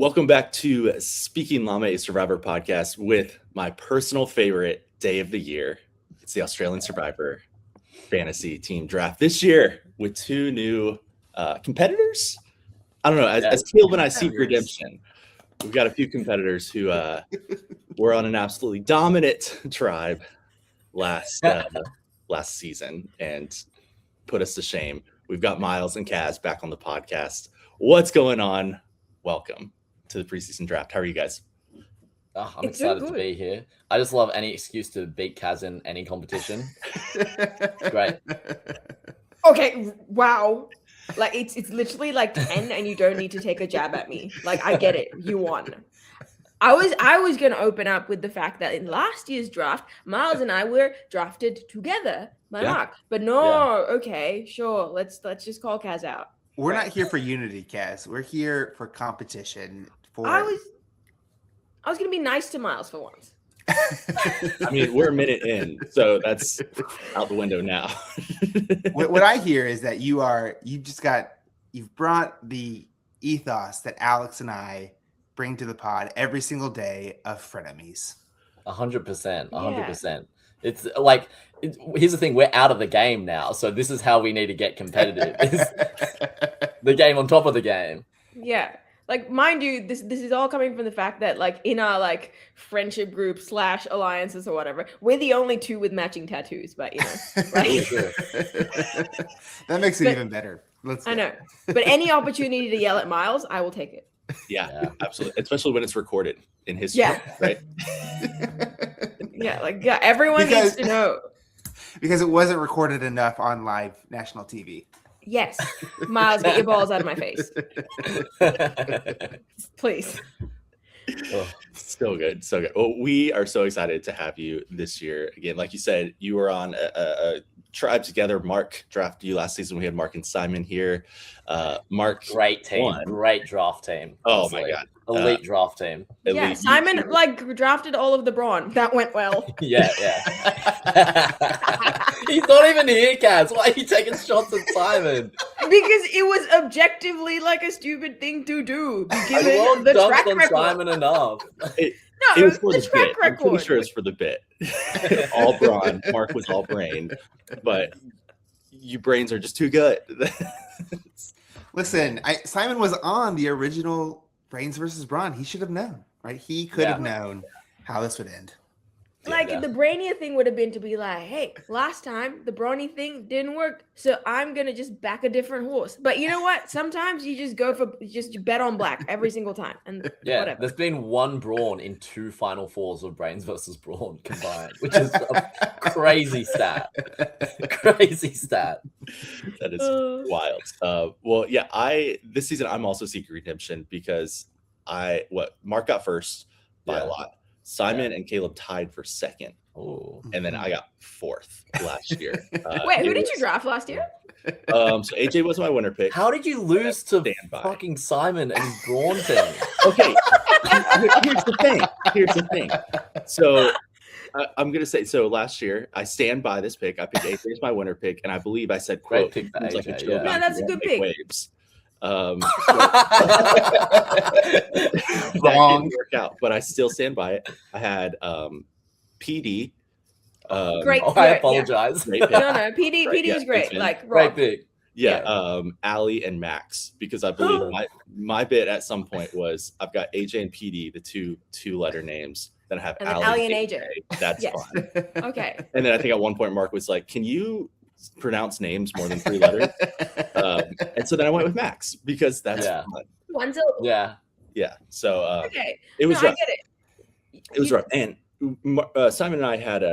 Welcome back to Speaking Llama, a Survivor podcast with my personal favorite day of the year. It's the Australian Survivor Fantasy Team Draft this year with two new competitors. I don't know, as Kaleb and I seek redemption, we've got a few competitors who were on an absolutely dominant tribe last season and put us to shame. We've got Myles and Kaz back on the podcast. What's going on? Welcome to the preseason draft. How are you guys? Oh, I'm excited to be here. I just love any excuse to beat Kaz in any competition. It's great. Okay, wow. Like it's literally like 10 and you don't need to take a jab at me. Like I get it. You won. I was gonna open up with the fact that in last year's draft, Myles and I were drafted together by Mark. But no, okay, sure. Let's just call Kaz out. We're not here for unity, Kaz. We're here for competition. I was gonna be nice to Myles for once. I mean, we're a minute in, so that's out the window now. What I hear is that you've brought the ethos that Alex and I bring to the pod every single day of frenemies. 100%. 100%. It's like, here's the thing, we're out of the game now, so this is how we need to get competitive. The game on top of the game. Yeah. Like, mind you, this is all coming from the fact that, like, in our, like, friendship group / alliances or whatever, we're the only two with matching tattoos, but, you know. Like, that makes it even better. I know. But any opportunity to yell at Myles, I will take it. Yeah, absolutely. Especially when it's recorded in history, right? Everyone needs to know. Because it wasn't recorded enough on live national TV. Yes. Myles, get your balls out of my face. Please. Oh, so good. So good. Well, we are so excited to have you this year. Again, like you said, you were on a tribe together. Mark drafted you last season. We had Mark and Simon here. Mark. Great team. Great draft team. Oh, my God. Elite draft team. Yeah, Simon drafted all of the brawn. That went well. Yeah. He's not even here, Kaz. Why are you taking shots at Simon? Because it was objectively like a stupid thing to do. Given the track record. Simon enough. It was for the bit. I'm pretty sure it's for the bit. All brawn. Mark was all brain. But you brains are just too good. Listen, Simon was on the original Brains versus Brawn. He should have known, right? He could have known how this would end. The brainier thing would have been to be like, hey, last time the brawny thing didn't work, so I'm going to just back a different horse. But you know what? Sometimes you just you bet on black every single time. And whatever. There's been one brawn in 2 Final Fours of Brains versus Brawn combined, which is a crazy stat. Crazy stat. That is wild. This season I'm also seeking redemption because Mark got first by a lot. Simon and Kaleb tied for second. Oh, and then I got fourth last year. Wait, who did you draft last year? So AJ was my winner pick. How did you lose to fucking Simon and his brawn team? Okay, here's the thing. So I'm gonna say, so last year I stand by this pick. I picked AJ as my winner pick, and I believe I said, "quote pick like AJ, a chill that's a good pick." Waves. Wrong. That didn't work out, but I still stand by it. I had PD. Great. I apologize. No, PD was great. Great pick. Ali and Max, because I believe my bit at some point was I've got AJ and PD, the two letter names. Then I have Ali and AJ. That's fine. Okay. And then I think at one point Mark was like, "Can you pronounce names more than 3 letters?" And so then I went with Max because that's fun. One syllable. Yeah. So okay. It was rough. I get it. It was rough. And Simon and I had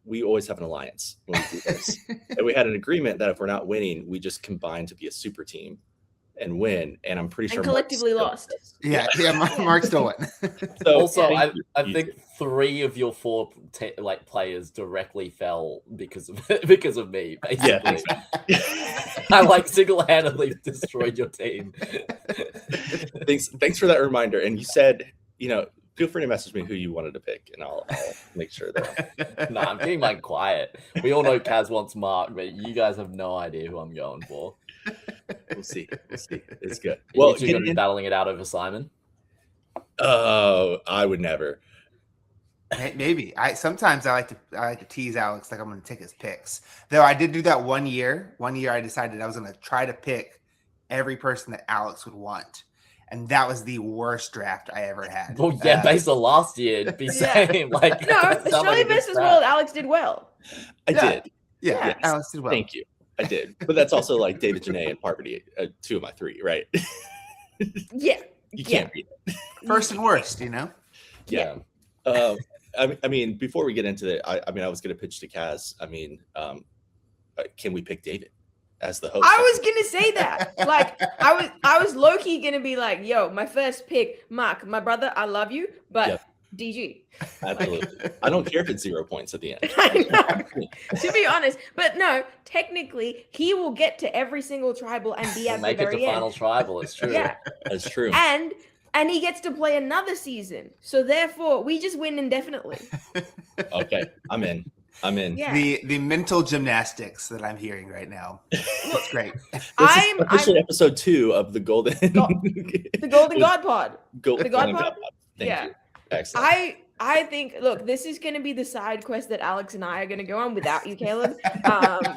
we always have an alliance when we do this. And we had an agreement that if we're not winning, we just combine to be a super team and win. And I'm pretty sure and collectively lost. Mark still won. So also, I think 3 of your 4 players directly fell because of me. Basically, I single-handedly destroyed your team. Thanks for that reminder. And you said, feel free to message me who you wanted to pick, and I'll make sure that. No, I'm keeping mine quiet. We all know Kaz wants Mark, but you guys have no idea who I'm going for. We'll see. It's good. Well, you're going to be battling it out over Simon. Oh, I would never. Maybe. Sometimes I like to tease Alex like I'm going to take his picks. Though I did do that one year. One year I decided I was going to try to pick every person that Alex would want. And that was the worst draft I ever had. Well, yeah, based on last year, it'd be same. Like, no, Australia versus World, Alex did well. I did. Yeah, Alex did well. Thank you. I did. But that's also like David, Janae, and Parvati, 2 of my 3, right? Yeah. You can't beat it. First and worst, you know? Yeah. I mean, before we get into it, I was going to pitch to Kaz. I mean, can we pick David as the host? I was gonna say that. Like, I was low key gonna be like, "Yo, my first pick, Mark, my brother, I love you, but DG." Absolutely. I don't care if it's 0 points at the end. I know. To be honest, but no, technically, he will get to every single tribal and be at the Make it very to end. final tribal. It's true. Yeah, That's true. And he gets to play another season. So therefore, we just win indefinitely. Okay, I'm in. Yeah. The mental gymnastics that I'm hearing right now. It's great. I'm officially episode 2 of the Golden the Golden God Pod. The God Pod? Thank you. Excellent. I think, look, this is going to be the side quest that Alex and I are going to go on without you, Caleb,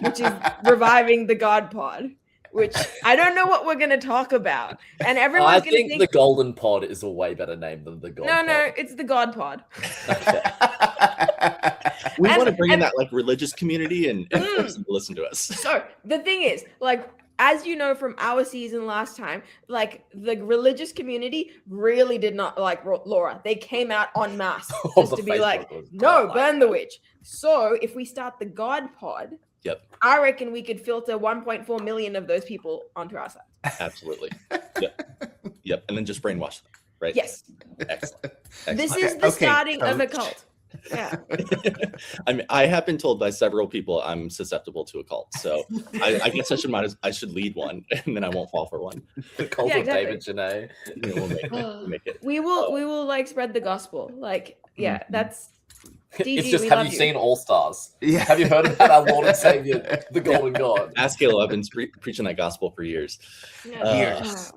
which is reviving the God Pod, which I don't know what we're going to talk about. And everyone's going to think the Golden Pod is a way better name than the God Pod. No, it's the God Pod. Okay. We want to bring in that like religious community and force them to listen to us. So the thing is, like, as you know from our season last time, like the religious community really did not like Laura. They came out en masse just to be like, no, burn the witch. So if we start the God Pod, I reckon we could filter 1.4 million of those people onto our side. Absolutely. Yep. And then just brainwash them, right? Yes. Excellent. This is the starting of a cult. Yeah. I mean, I have been told by several people I'm susceptible to a cult, so I guess I should lead one, and then I won't fall for one. The cult of David Janae. We'll make it. We will like spread the gospel. Like, that's. DG, it's just, have you seen All Stars? Yeah. Have you heard about our Lord and Savior, the Golden God? Ask Caleb. I've been preaching that gospel for years. Years.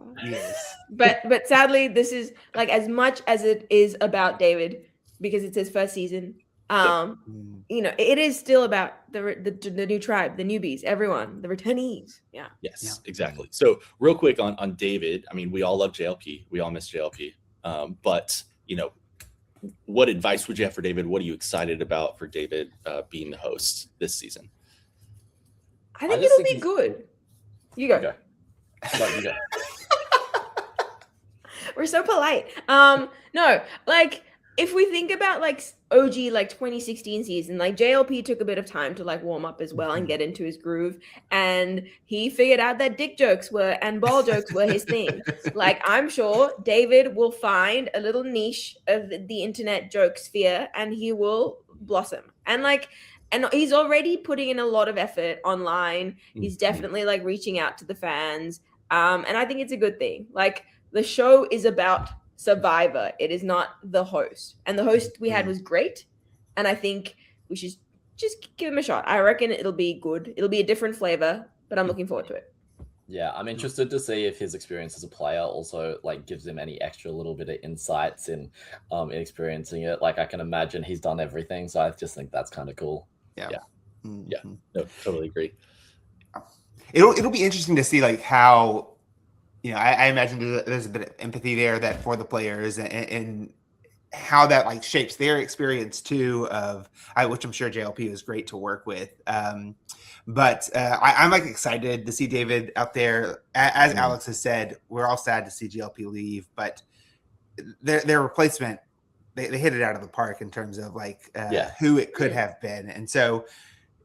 But sadly, this is like, as much as it is about David, because it's his first season. You know, it is still about the new tribe, the newbies, everyone, the returnees. Yeah. Yes, exactly. So real quick on David. I mean, we all love JLP. We all miss JLP. But you know, what advice would you have for David? What are you excited about for David being the host this seaon? I think it'll be good. You go. Okay. No, you go. We're so polite. No, like, if we think about like OG, like 2016 season, like JLP took a bit of time to like warm up as well and get into his groove. And he figured out that dick jokes and ball jokes were his thing. Like, I'm sure David will find a little niche of the internet joke sphere and he will blossom. And he's already putting in a lot of effort online. He's definitely like reaching out to the fans. And I think it's a good thing. Like, the show is about Survivor. It is not the host. And the host we had was great. And I think we should just give him a shot. I reckon it'll be good. It'll be a different flavor, but I'm looking forward to it. Yeah, I'm interested to see if his experience as a player also like gives him any extra little bit of insights in experiencing it. Like, I can imagine he's done everything, so I just think that's kind of cool. Yeah. No, totally agree. It'll be interesting to see like how, you know, I imagine there's a bit of empathy there that for the players and how that like shapes their experience too of which I'm sure JLP was great to work with. But I'm like excited to see David out there. As Alex has said, we're all sad to see JLP leave, but their replacement, they hit it out of the park in terms of like who it could have been. And so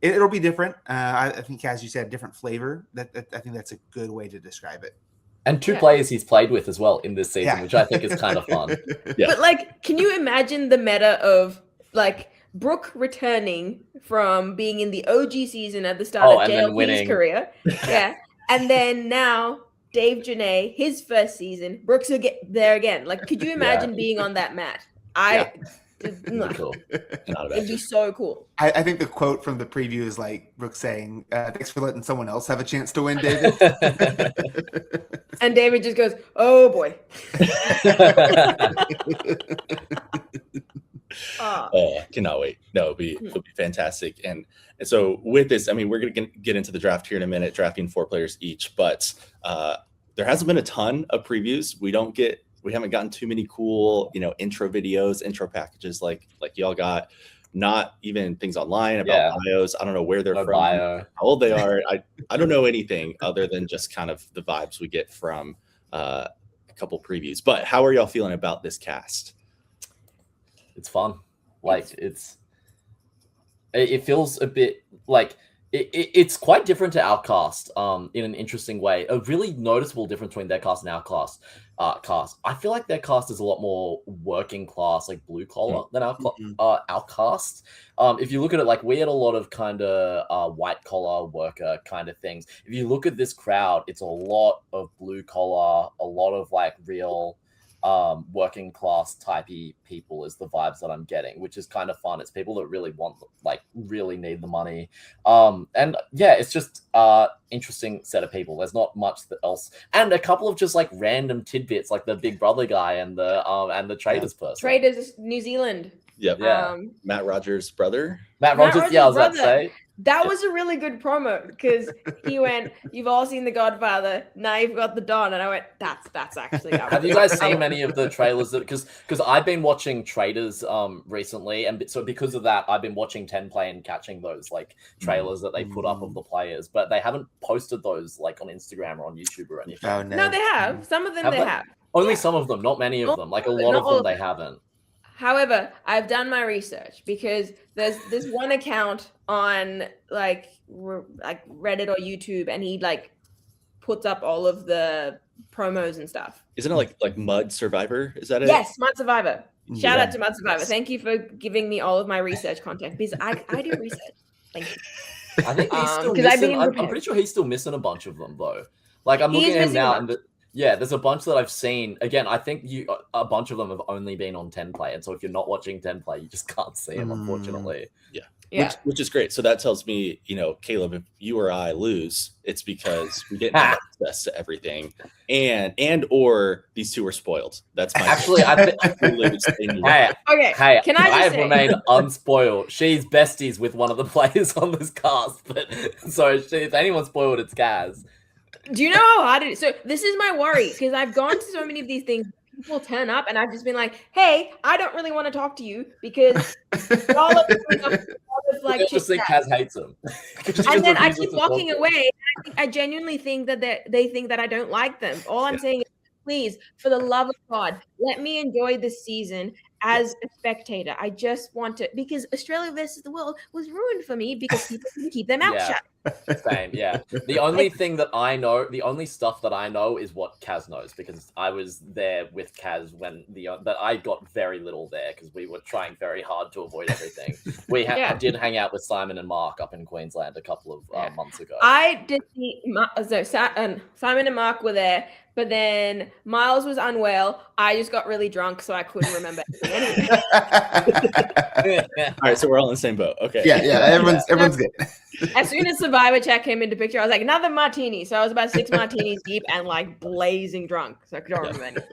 it'll be different. I think, as you said, different flavor. I think that's a good way to describe it. And 2 players he's played with as well in this season, which I think is kind of fun. But like, can you imagine the meta of like Brooke returning from being in the OG season at the start of JLP's career? Yeah. And then now Dave Janae, his first season, Brooke's there again. Like, could you imagine being on that mat? Cool. It'd be so cool. I think the quote from the preview is like Brooke saying, "Thanks for letting someone else have a chance to win, David." And David just goes, "Oh boy." Cannot wait. No, it'll be fantastic. And so with this, I mean, we're going to get into the draft here in a minute, drafting 4 players each, but there hasn't been a ton of previews. We haven't gotten too many cool, intro videos, intro packages like y'all got. Not even things online about bios. I don't know where they're from, how old they are. I don't know anything other than just kind of the vibes we get from a couple previews. But how are y'all feeling about this cast? It's fun. Like it feels a bit like it's quite different to our cast in an interesting way. A really noticeable difference between their cast and our cast. I feel like their cast is a lot more working class, like blue collar than our cast. If you look at it, like we had a lot of kind of white collar worker kind of things. If you look at this crowd, it's a lot of blue collar, a lot of like real working class typey people is the vibes that I'm getting, which is kind of fun. It's people that really want, like, really need the money. And yeah, it's just interesting set of people. There's not much else, and a couple of just like random tidbits, like the Big Brother guy and the Traders person. Traders New Zealand. Yep. Yeah. Matt Rogers' brother. Matt Rogers. Yeah, I was about to say. That was a really good promo because he went, "You've all seen The Godfather. Now you've got the Don," and I went, "That's actually." Have you guys seen many of the trailers? Because I've been watching Traders recently, and so because of that, I've been watching 10 Play and catching those like trailers that they put up of the players, but they haven't posted those like on Instagram or on YouTube or anything. Oh, no. No, they have. Some of them they have. Only some of them, not many of them. Like a lot of them, they haven't. However, I've done my research because there's this one account on like Reddit or YouTube, and he like puts up all of the promos and stuff. Isn't it like Mud Survivor? Is that it? Yes, Mud Survivor. Shout out to Mud Survivor. Thank you for giving me all of my research content because I do research. Thank you. I think he's still missing. I'm pretty sure he's still missing a bunch of them though. Like I'm looking at him now, and yeah, there's a bunch that I've seen. Again, I think a bunch of them have only been on 10 Play, and so if you're not watching 10 Play, you just can't see them, unfortunately. Yeah. Which is great. So that tells me, Kaleb, if you or I lose, it's because we get access to everything, and or these two are spoiled. That's my actually. Okay. Hey, can I have remained unspoiled. She's besties with one of the players on this cast, but so if anyone's spoiled, it's Kaz. Do you know how hard it is? So this is my worry because I've gone to so many of these things. People turn up and I've just been like, "Hey, I don't really want to talk to you because all of like just think Kaz hates him." And then I keep walking away. I genuinely think that they think that I don't like them. All I'm saying is, please, for the love of God, let me enjoy this season as a spectator. I just want to, because Australia versus the world was ruined for me because people didn't keep their mouth shut. Same, yeah. The only thing that I know, the only stuff that I know is what Kaz knows, because I was there with Kaz when but I got very little there because we were trying very hard to avoid everything. We did hang out with Simon and Mark up in Queensland a couple of months ago. I did see, so Simon and Mark were there, but then Myles was unwell. I just got really drunk, so I couldn't remember anything. All right, so we're all in the same boat. Okay. Yeah, everyone's good. As soon as Survivor Chat came into picture, I was like, another martini. So I was about 6 martinis deep and like blazing drunk. So I don't remember anything.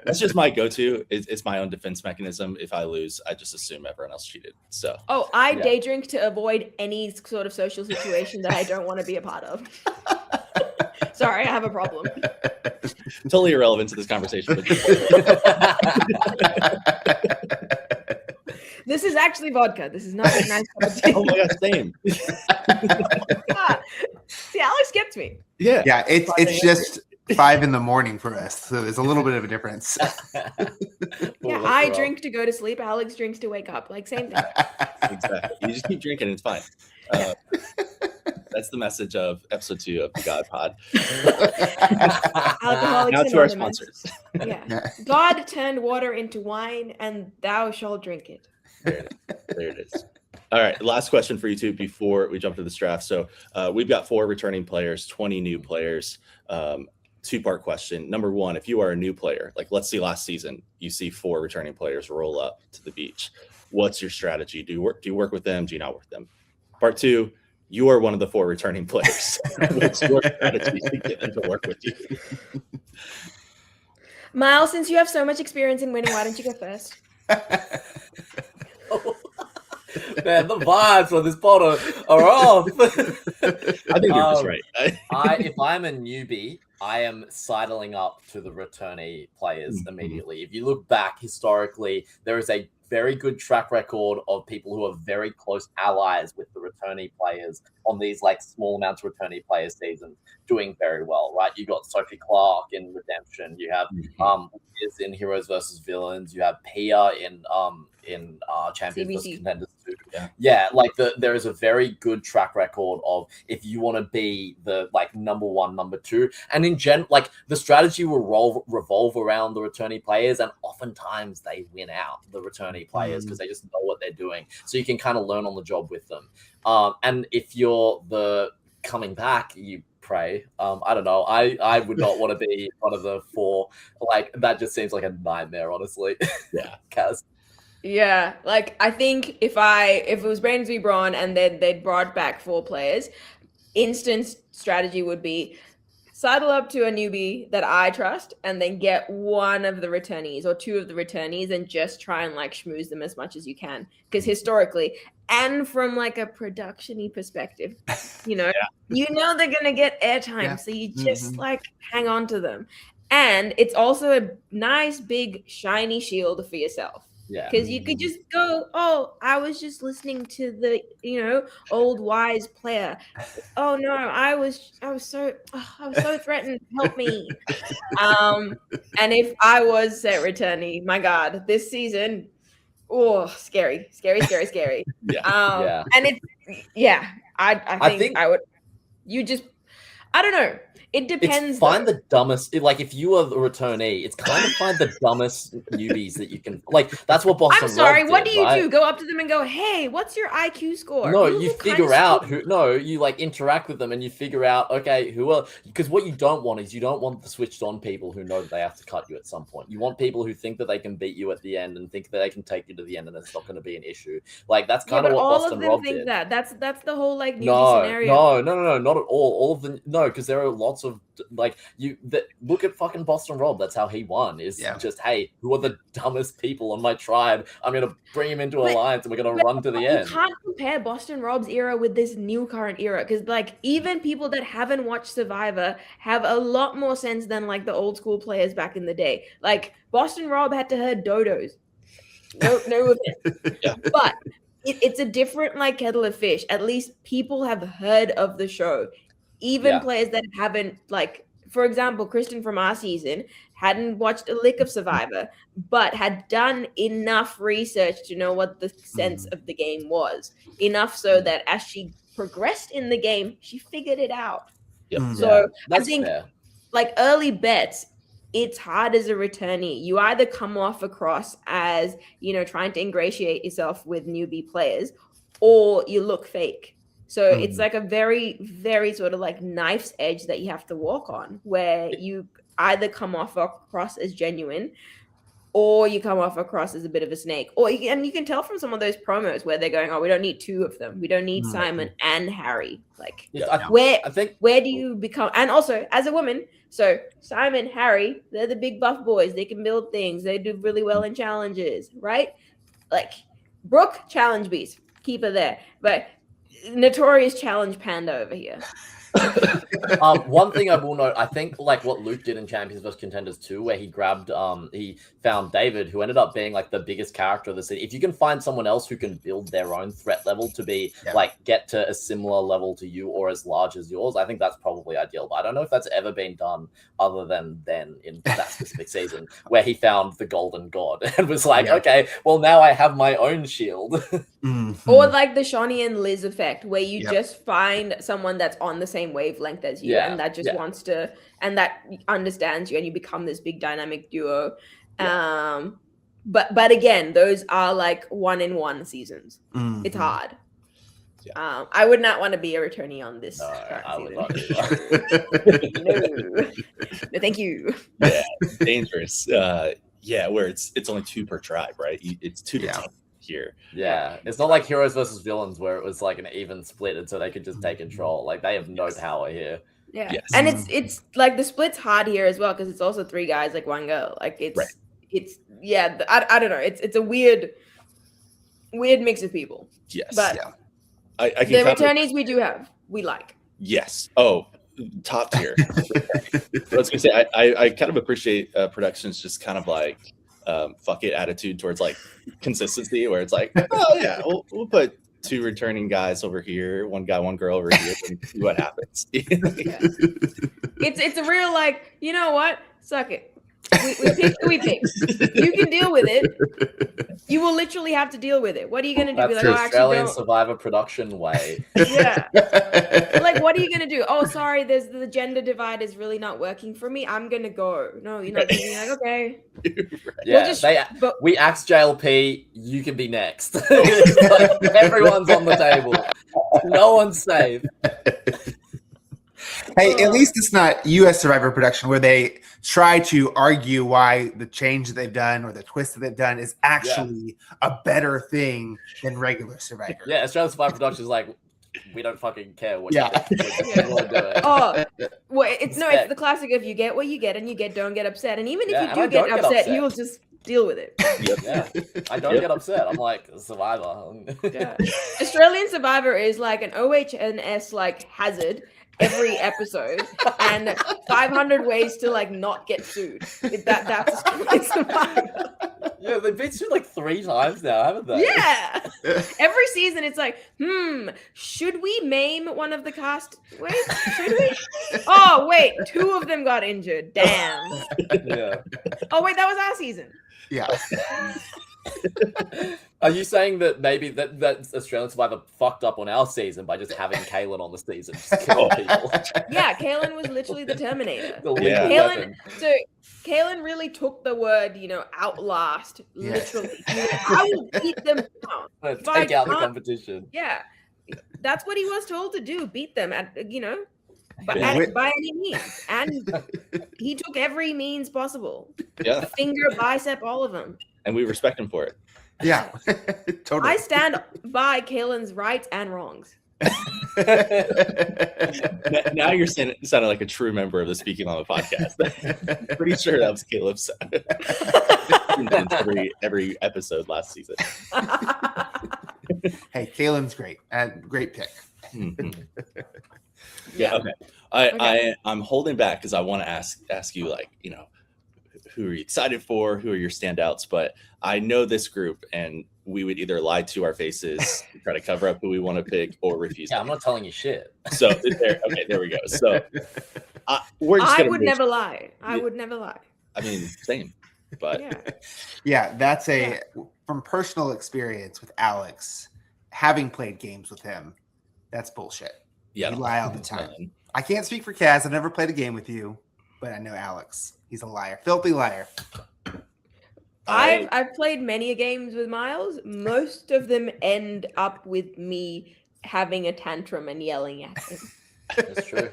That's just my go-to. It's my own defense mechanism. If I lose, I just assume everyone else cheated. So. Oh, I day drink to avoid any sort of social situation that I don't want to be a part of. Sorry, I have a problem. Totally irrelevant to this conversation. But this is actually vodka. This is not a nice cup of tea. Oh my God, same. See, Alex gets me. Yeah. Yeah, it's just 5 a.m. for us, so there's a little bit of a difference. Yeah, I drink to go to sleep. Alex drinks to wake up. Like, same thing. Exactly. You just keep drinking, it's fine. That's the message of episode 2 of the God Pod. Alcoholics now to our sponsors. Yeah. God turned water into wine, and thou shalt drink it. There it is. All right, last question for you two before we jump to this draft. So we've got 4 returning players, 20 new players. two-part question. Number one, if you are a new player, like let's see last season, you see 4 returning players roll up to the beach. What's your strategy? Do you work with them? Do you not work with them? Part 2, you are one of the 4 returning players. What's your strategy to get them to work with you? Myles, since you have so much experience in winning, why don't you go first? Man, the vibes on this pod are off. I think you're just right. If I'm a newbie, I am sidling up to the returnee players immediately. If you look back historically, there is a very good track record of people who are very close allies with the returnee players on these like small amounts of returnee player seasons doing very well, right? You got Sophie Clark in Redemption. You have Liz in Heroes versus Villains. You have Pia in Champions versus Contenders 2. Yeah, like there is a very good track record of if you want to be the like number 1, number 2, and in like the strategy will revolve around the returnee players, and oftentimes they win out the returnee players because they just know what they're doing. So you can kind of learn on the job with them. And if you're the coming back, you pray. I don't know. I would not want to be one of the 4. Like that just seems like a nightmare, honestly. Yeah, Kaz. Yeah, like I think if it was Brains v Braun and they'd brought back 4 players, instant strategy would be sidle up to a newbie that I trust and then get one of the returnees or 2 of the returnees and just try and like schmooze them as much as you can. Because historically and from like a production-y perspective, you know they're gonna get airtime, so you just like hang on to them. And it's also a nice big shiny shield for yourself. Yeah, because you could just go, oh, I was just listening to the old wise player. Oh no, I was so threatened. Help me. And if I was set returnee, my God, this season, oh, scary. Yeah. And I think I would. You just, I don't know. It depends. Find the dumbest. Like if you are the returnee, it's kind of find the dumbest newbies that you can. Like that's what Boston. I'm sorry. Rob What did, do you right? do? Go up to them and go, "Hey, what's your IQ score?" No, you figure out who. No, you like interact with them and you figure out okay who are because what you don't want is you don't want the switched on people who know that they have to cut you at some point. You want people who think that they can beat you at the end and think that they can take you to the end and it's not going to be an issue. Like that's kind of what Boston Rob did. That's the whole like newbie scenario. No, not at all. All of them. No, because there are lots of like look at fucking Boston Rob. That's how he won. Is just hey, who are the dumbest people on my tribe? I'm gonna bring him into alliance, and we're gonna run to the end. You can't compare Boston Rob's era with this new current era because like even people that haven't watched Survivor have a lot more sense than like the old school players back in the day. Like Boston Rob had to herd dodos. No offense. But it's a different like kettle of fish. At least people have heard of the show. Even players that haven't, like, for example, Kristen from our season hadn't watched a lick of Survivor, but had done enough research to know what the sense of the game was. Enough so that as she progressed in the game, she figured it out. Yep. So I think, fair. like, early bets, it's hard as a returnee. You either come off across as, trying to ingratiate yourself with newbie players, or you look fake. So it's like a very, very sort of like knife's edge that you have to walk on, where you either come off across as genuine or you come off across as a bit of a snake. And you can tell from some of those promos where they're going, oh, we don't need 2 of them. We don't need Simon and Harry. Like, where do you become? And also, as a woman, so Simon, Harry, they're the big buff boys. They can build things. They do really well in challenges, right? Like, Brooke, challenge beast. Keep her there. But notorious challenge panda over here. One thing I will note, I think like what Luke did in Champions vs Contenders 2, where he found David, who ended up being like the biggest character of the city. If you can find someone else who can build their own threat level to be like get to a similar level to you or as large as yours, I think that's probably ideal. But I don't know if that's ever been done other than then in that specific season where he found the golden god and was like, okay, well now I have my own shield. Or like the Shawnee and Liz effect, where you just find someone that's on the same wavelength as you and that just wants to, and that understands you, and you become this big dynamic duo. But again, those are like 1-in-1 seasons. It's hard. I would not want to be a returnee on this. No, I would not do No, thank you. Yeah, dangerous. Where it's only 2 per tribe, right? It's 2 to 10 here. Yeah, it's not like heroes versus villains where it was like an even split, and so they could just take control. Like they have no power here. Yeah, Yes. and it's like the split's hard here as well because it's also 3 guys, like 1 girl. Like it's I don't know. It's a weird mix of people. Yes, but I can the returnees we do have, we like. Yes. Oh, top tier. I was gonna say I kind of appreciate productions just kind of like fuck it attitude towards like consistency, where it's like, oh yeah, we'll put 2 returning guys over here, 1 guy, 1 girl over here, and see what happens. It's a real like, you know what? Suck it. We pick who we pick. You can deal with it. You will literally have to deal with it. What are you gonna do? That's Be like, the oh, actually, Australian don't. Survivor production way. Yeah. Like, what are you gonna do? Oh, sorry, there's the gender divide is really not working for me. I'm gonna go. No, you're not. You're like, okay. Yeah, we asked JLP. You can be next. Like, everyone's on the table. No one's safe. Hey, at least it's not U.S. Survivor production where they try to argue why the change that they've done or the twist that they've done is actually a better thing than regular Survivor. Yeah, Australian Survivor production is like, we don't fucking care what you do. We'll do it. Oh, well, it's the classic of you get what you get and don't get upset. And even if you do get upset, you will just deal with it. Yeah, I don't get upset. I'm like Survivor. Yeah. Australian Survivor is like an OHS like hazard every episode and 500 ways to like not get sued. That's Australian Survivor. Yeah, they've been sued like 3 times now, haven't they? Yeah. Every season it's like, should we maim one of the cast? Wait, should we? Oh, wait, 2 of them got injured. Damn. Yeah. Oh, wait, that was our season. Yeah. Are you saying that maybe that Australian Survivor fucked up on our season by just having Kaylin on the season, just killing people? Yeah, Kaylin was literally the Terminator. Kaylin really took the word, outlast, literally. I will beat them down. Take out the competition. Yeah. That's what he was told to do, beat them at, by any means. And he took every means possible. Yeah. Finger, bicep, all of them. And we respect him for it. Yeah. Totally. I stand by Kaylin's rights and wrongs. Now you're sounding like a true member of the Speaking on the podcast. I'm pretty sure that was Caleb's in every episode last season. Hey, Kaylin's great. Great pick. Mm-hmm. Yeah. Okay. I'm holding back because I want to ask you, like, who are you excited for? Who are your standouts? But I know this group, and we would either lie to our faces, try to cover up who we want to pick, or refuse. Yeah, I'm not telling you shit. So there we go. So we're just. I would never lie. I would never lie. I mean, same. But yeah, that's from personal experience with Alex, having played games with him. That's bullshit. Yeah, you lie all the time. I can't speak for Kaz. I've never played a game with you, but I know Alex. He's a liar, filthy liar. I've played many games with Myles. Most of them end up with me having a tantrum and yelling at him. That's true.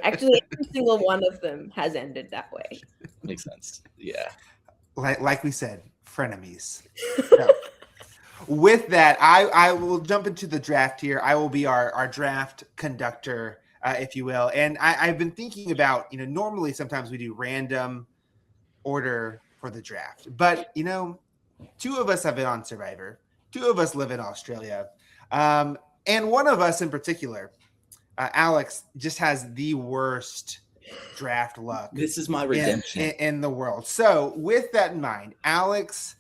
Actually, every single one of them has ended that way. Makes sense. Yeah. Like we said, frenemies. So, with that, I will jump into the draft here. I will be our draft conductor, if you will. And I've been thinking about, normally sometimes we do random order for the draft. But, 2 of us have been on Survivor. 2 of us live in Australia. And one of us in particular, Alex, just has the worst draft luck. This is my redemption in the world. So with that in mind, Alex,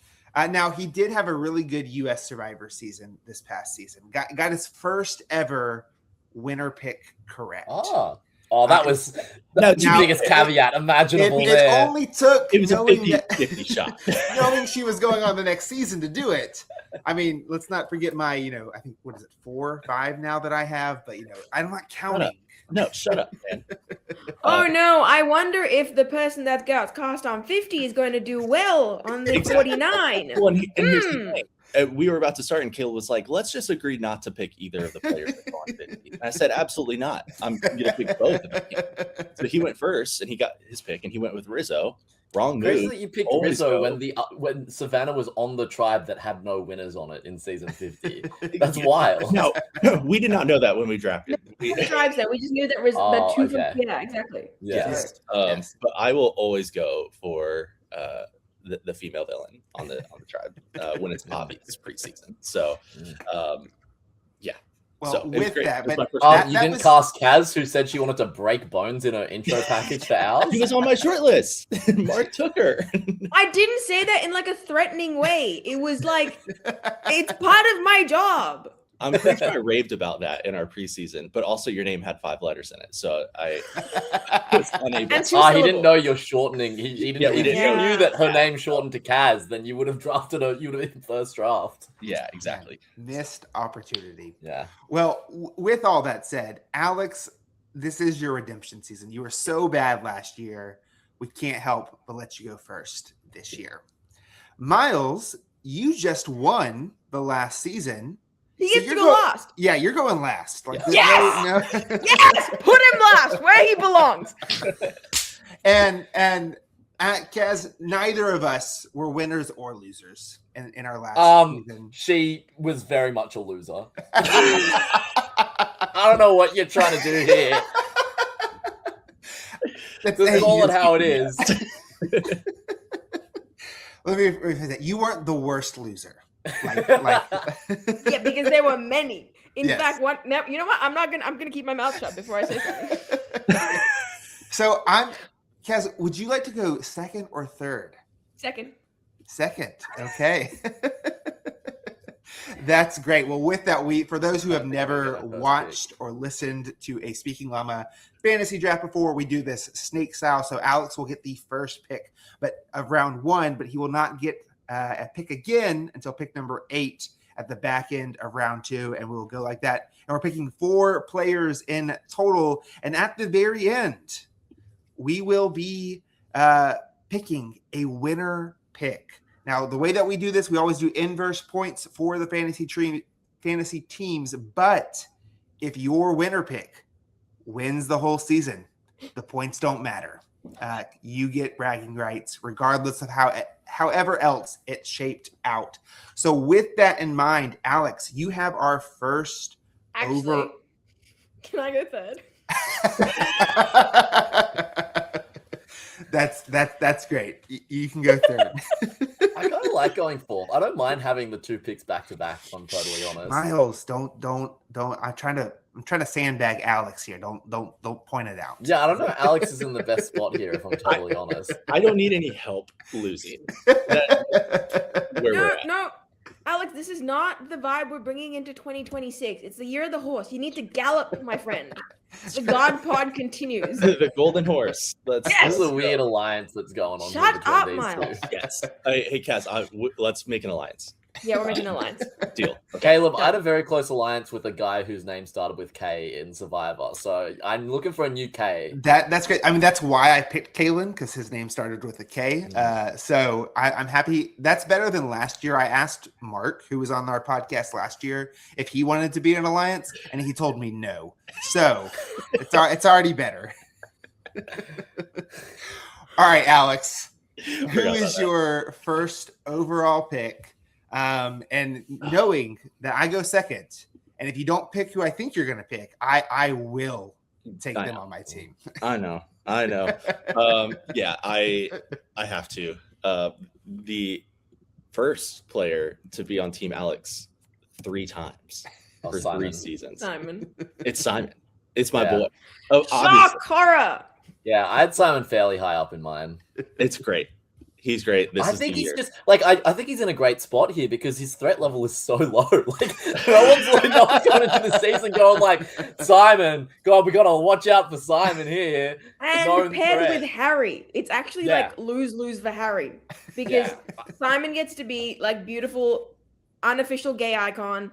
now he did have a really good U.S. Survivor season this past season. Got his first ever winner pick correct. Oh, that was the biggest caveat imaginable. It only took a 50 shot. Knowing she was going on the next season to do it. I mean, let's not forget my, I think, 4 or 5 now that I have, but I'm not counting. No, shut up, man. Oh no, I wonder if the person that got cast on 50 is going to do well on the 49. Well, and here's the thing. we were about to start, and Caleb was like, "Let's just agree not to pick either of the players that go on 50." And I said, "Absolutely not. I'm going to pick both of them." So he went first, and he got his pick, and he went with Rizzo. Wrong Crazy move. that you picked Always Rizzo go. when Savannah was on the tribe that had no winners on it in season 50. That's wild. No, we did not know that when we drafted. The tribes that we just knew that Rizzo. Oh, the two okay. from, yeah, exactly. Yeah. Yes. But I will always go for the female villain on the tribe when it's obvious preseason. So, yeah. Well, So, it was with great. that, It was but my first You that didn't was- cast Kaz, who said she wanted to break bones in her intro package for ours. He was on my short list. Mark took her. I didn't say that in like a threatening way. It was like it's part of my job. I'm pretty sure I raved about that in our preseason, but also your name had 5 letters in it, so I was unable. And two He didn't syllables. know you're shortening. He didn't. Yeah, we if didn't you know. knew that her name shortened to Kaz, then you would have drafted her. You would have been first draft. Yeah, exactly. Missed opportunity. Yeah. Well, with all that said, Alex, this is your redemption season. You were so bad last year. We can't help but let you go first this year. Miles, you just won the last season. He So gets to you're go go- last. Yeah, you're going last. Like, Yes! there's no- Yes, put him last where he belongs. and Kaz, neither of us were winners or losers in our last season. She was very much a loser. I don't know what you're trying to do here. Just call it how it is. Let me rephrase that. You weren't the worst loser. Like Yeah, because there were many. In Yes. fact, what? Now, you know what? I'm gonna keep my mouth shut before I say something. So Kaz, would you like to go second or third? Second. Second. Okay. That's great. Well, with that, for those who have never watched or listened to a Speaking Llama fantasy draft before, we do this snake style. So Alex will get the first pick of round 1, but he will not get a pick again until pick number 8 at the back end of round 2, and we'll go like that. And we're picking 4 players in total, and at the very end, we will be picking a winner pick. Now, the way that we do this, we always do inverse points for the fantasy teams, but if your winner pick wins the whole season, the points don't matter. You get bragging rights regardless of however else it shaped out. So with that in mind, Alex, you have our first Actually, can I go third? That's great. You can go third. I kind of like going fourth. I don't mind having the 2 picks back to back. If I'm totally honest. Miles, don't. I'm trying to sandbag Alex here. Don't point it out. Yeah, I don't know. Alex is in the best spot here. If I'm totally honest. I don't need any help losing. Where we're at. No, Alex, this is not the vibe we're bringing into 2026. It's the year of the horse. You need to gallop, my friend. The God Pod continues. The golden horse. Yes! This is a weird alliance that's going on. Shut here between up, these Miles. two. Yes. Hey, Kaz, let's make an alliance. Yeah, we're making an alliance. Deal. Caleb, I had a very close alliance with a guy whose name started with K in Survivor, so I'm looking for a new K. That's great. I mean, that's why I picked Kalen, because his name started with a K. So I'm happy. That's better than last year. I asked Mark, who was on our podcast last year, if he wanted to be in an alliance, and he told me no. So it's already better. All right, Alex. Who is your first overall pick? And knowing that I go second, and if you don't pick who I think you're going to pick, I will take them on my team. I know. Yeah, I have to. The first player to be on Team Alex 3 times for Simon. 3 seasons. Simon. It's Simon. It's my Yeah. boy. Oh, obviously. Shakara. Yeah, I had Simon fairly high up in mine. It's great. He's great. This I is think the he's year. just like I think he's in a great spot here because his threat level is so low. Like no one's going into the season going like Simon. God, we gotta watch out for Simon here. And Known paired threat. with Harry. It's actually Yeah. like lose for Harry. Because Simon gets to be like beautiful, unofficial gay icon,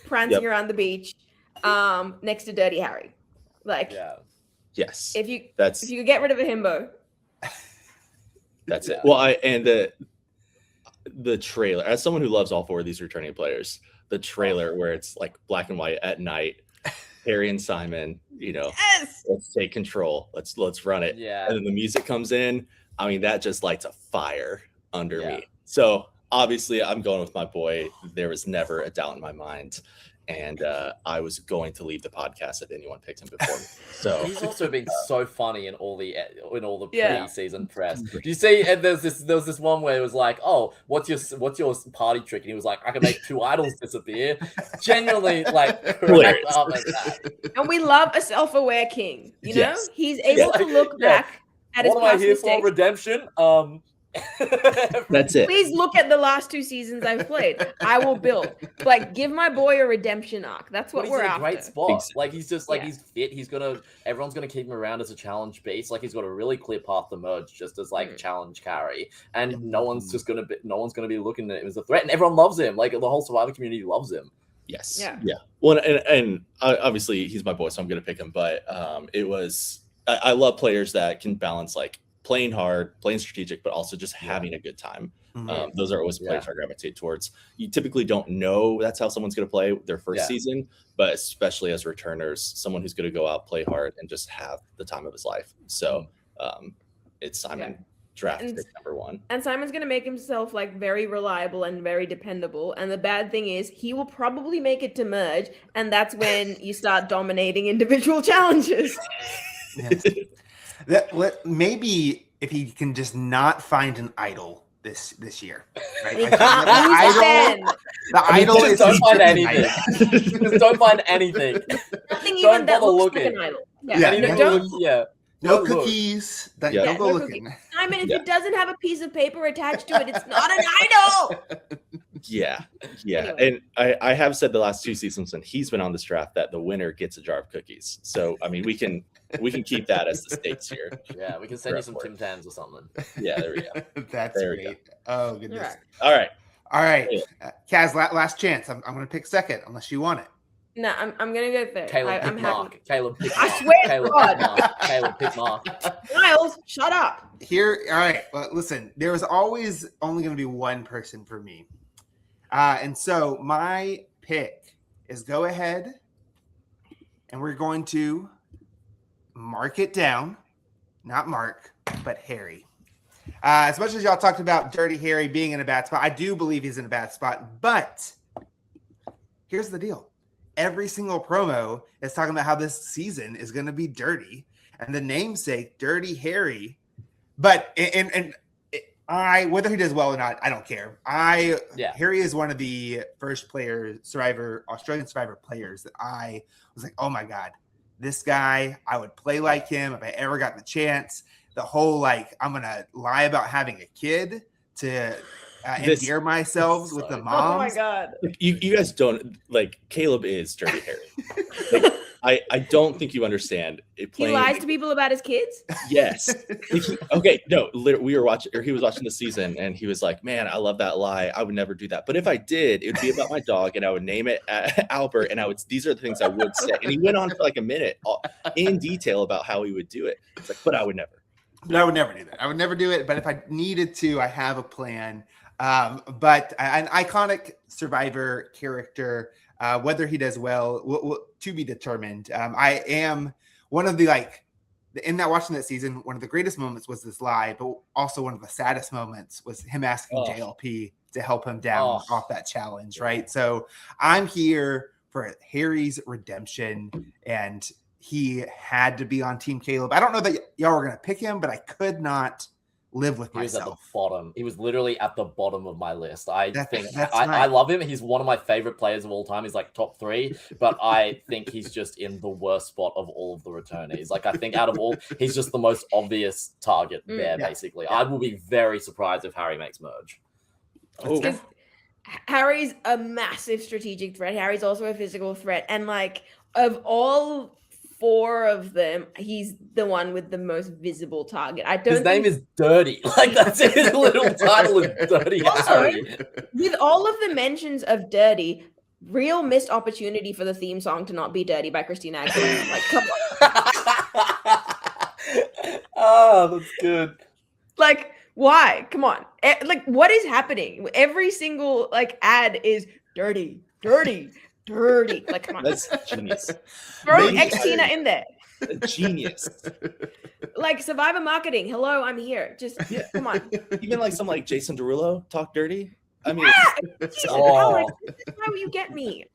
prancing around the beach, next to Dirty Harry. Like Yes. if you That's could get rid of a himbo. That's it. Yeah. Well, the trailer, as someone who loves all 4 of these returning players, the trailer where it's like black and white at night, Harry and Simon, Yes. let's take control. Let's run it. Yeah. And then the music comes in. I mean, that just lights a fire under me. So obviously I'm going with my boy. There was never a doubt in my mind. And I was going to leave the podcast if anyone picked him before me. So he's also been so funny in all the preseason press. Mm-hmm. Do you see? And there was this one where it was like, "Oh, what's your party trick?" And he was like, "I can make 2 idols disappear." Genuinely, like, cracked up at that. And we love a self-aware king. You know, Yes. he's able to look back at his What am I past here for? mistakes. Redemption. that's it. Please look at the last 2 seasons I've played. I will build. Like, give my boy a redemption arc. That's what But we're he's in a after. great spot. Exactly. Like, he's just like he's fit. Everyone's gonna keep him around as a challenge beast. Like, he's got a really clear path to merge, just as like challenge carry, and no one's gonna be looking at him as a threat, and everyone loves him. Like, the whole Survivor community loves him. Yes. Yeah. Well, and obviously he's my boy, so I'm going to pick him. But I love players that can balance like playing hard, playing strategic, but also just having a good time. Those are always players I gravitate towards. You typically don't know that's how someone's going to play their first season, but especially as returners, someone who's going to go out, play hard, and just have the time of his life. So it's Simon. Draft pick number 1. And Simon's going to make himself like very reliable and very dependable. And the bad thing is he will probably make it to merge. And that's when you start dominating individual challenges. Maybe if he can just not find an idol this year. Right? Like, The idol is don't find anything. Just don't find anything. Nothing Don't even that bother looks looking. like an idol. No cookies. Don't no go cookies. looking. Simon, if it doesn't have a piece of paper attached to it, it's not an idol. Yeah. Anyway. And I have said the last 2 seasons when he's been on this draft that the winner gets a jar of cookies. So I mean, we can keep that as the stakes here. Yeah, we can send you some Tim Tams or something. Yeah, there we go. That's great. Oh goodness. All right. Kaz, last chance. I'm going to pick second unless you want it. No, I'm gonna go third. Caleb, I'm pick Mark. Caleb, pick I Mark. swear to Caleb, God. pick Mark. Caleb, pick Mark. Myles, shut up. Here, all right. Well, listen, there was always only going to be one person for me. And so my pick is go ahead and we're going to mark it down. Not Mark, but Harry. As much as y'all talked about Dirty Harry being in a bad spot, I do believe he's in a bad spot. But here's the deal. Every single promo is talking about how this season is going to be dirty. And the namesake, Dirty Harry. But whether he does well or not, I don't care. Harry is one of the first Australian Survivor players that I was like, oh my God, this guy, I would play like him if I ever got the chance. The whole, like, I'm going to lie about having a kid to endear myself with the moms. Oh my God. You guys don't, like, Caleb is Dirty Harry. Like, I don't think you understand. He lies to people about his kids? Yes. Okay, no, we were watching, or he was watching the season, and he was like, man, I love that lie. I would never do that. But if I did, it would be about my dog, and I would name it Albert, and these are the things I would say. And he went on for like a minute in detail about how he would do it. It's like, but I would never. But I would never do that. I would never do it. But if I needed to, I have a plan. But an iconic Survivor character, whether he does well, to be determined. I am one of the, like, in that watching that season, one of the greatest moments was this lie, but also one of the saddest moments was him asking JLP to help him down off that challenge, right? So I'm here for Harry's redemption, and he had to be on Team Caleb. I don't know that y'all were going to pick him, but I could not live with myself. He was at the bottom. He was literally at the bottom of my list. I I love him. He's one of my favorite players of all time. He's like top 3, but I think he's just in the worst spot of all of the returnees. Like, I think out of all, he's just the most obvious target there, basically. Yeah. I will be very surprised if Harry makes merge. Because Harry's a massive strategic threat. Harry's also a physical threat. And, like, of all 4 of them, he's the one with the most visible target. His name is Dirty. Like, that's his little title is Dirty Harry. With all of the mentions of Dirty, real missed opportunity for the theme song to not be Dirty by Christina Aguilera. Like, come on. Oh, that's good. Like, why? Come on. Like, what is happening? Every single like ad is dirty. Like, come on. That's genius. Throw Maybe X-Tina in there. Genius. Like Survivor marketing. Hello, I'm here. Just come on. Even like some like Jason Derulo talk dirty. I mean, Jesus, Alex, this is how you get me.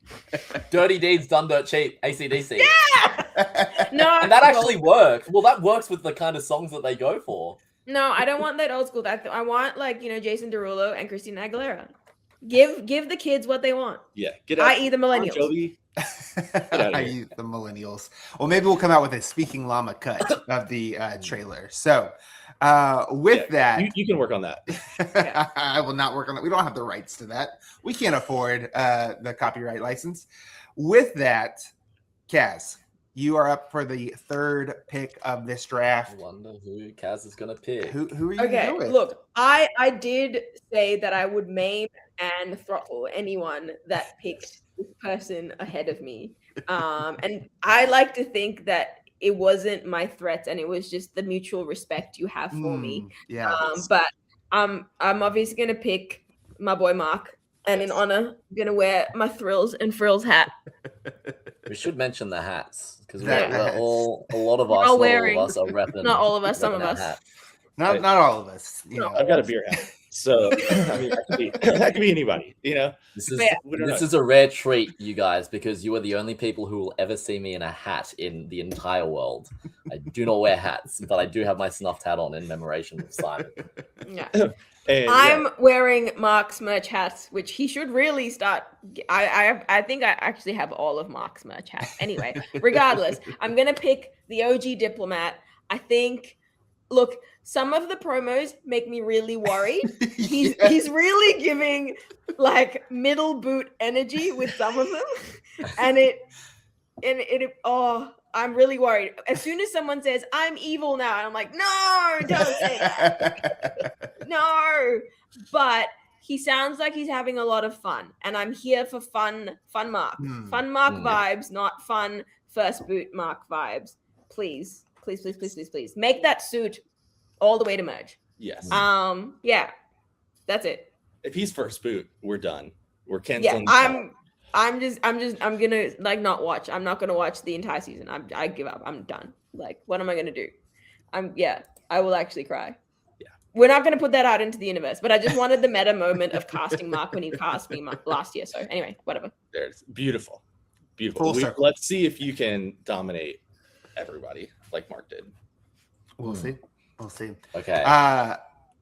Dirty deeds done dirt cheap. AC/DC. Yeah. No, And that actually works. Well, that works with the kind of songs that they go for. No, I don't want that old school. I want like Jason Derulo and Christina Aguilera. Give the kids what they want. Yeah, get out. I.e. the millennials. Jovi. I.e. the millennials. Well, maybe we'll come out with a Speaking Llama cut of the trailer. So with that, you can work on that. I will not work on that. We don't have the rights to that. We can't afford the copyright license. With that, Kaz, you are up for the third pick of this draft. I wonder who Kaz is gonna pick. Who are you Okay, gonna go with? look, I did say that I would maim and throttle anyone that picked this person ahead of me. And I like to think that it wasn't my threats and it was just the mutual respect you have for me. Yeah. But I'm obviously gonna pick my boy Mark, and in honor, I'm gonna wear my Thrills and Frills hat. We should mention the hats because a We're lot of us, all not all wearing- of us are repping. Not all of us, some of repping our us. hat. Not all of us. I've got a beer hat, so I mean that could be anybody. This is Yeah. this is a rare treat, you guys, because you are the only people who will ever see me in a hat in the entire world. I do not wear hats, but I do have my snuffed hat on in commemoration of Simon. Yeah. And, I'm wearing Mark's merch hats, which he should really start. I think I actually have all of Mark's merch hats. Anyway, regardless, I'm gonna pick the OG diplomat. I think. Look, some of the promos make me really worried. He's really giving like middle boot energy with some of them, and I'm really worried. As soon as someone says I'm evil now, I'm like, no, don't say that. No, but he sounds like he's having a lot of fun, and I'm here for fun Mark, fun Mark vibes, not fun first boot Mark vibes. Please, make that suit all the way to merge. yes. Yeah, that's it. If he's first boot, we're done. We're Yeah, canceling. I'm gonna like not watch. I'm not gonna watch the entire season. I give up. I'm done. Like, what am I gonna do? I will actually cry. Yeah. We're not gonna put that out into the universe, but I just wanted the meta moment of casting Mark when he cast me last year. So anyway, whatever. There's beautiful. Full circle. Let's see if you can dominate everybody like Mark did. We'll see. Okay.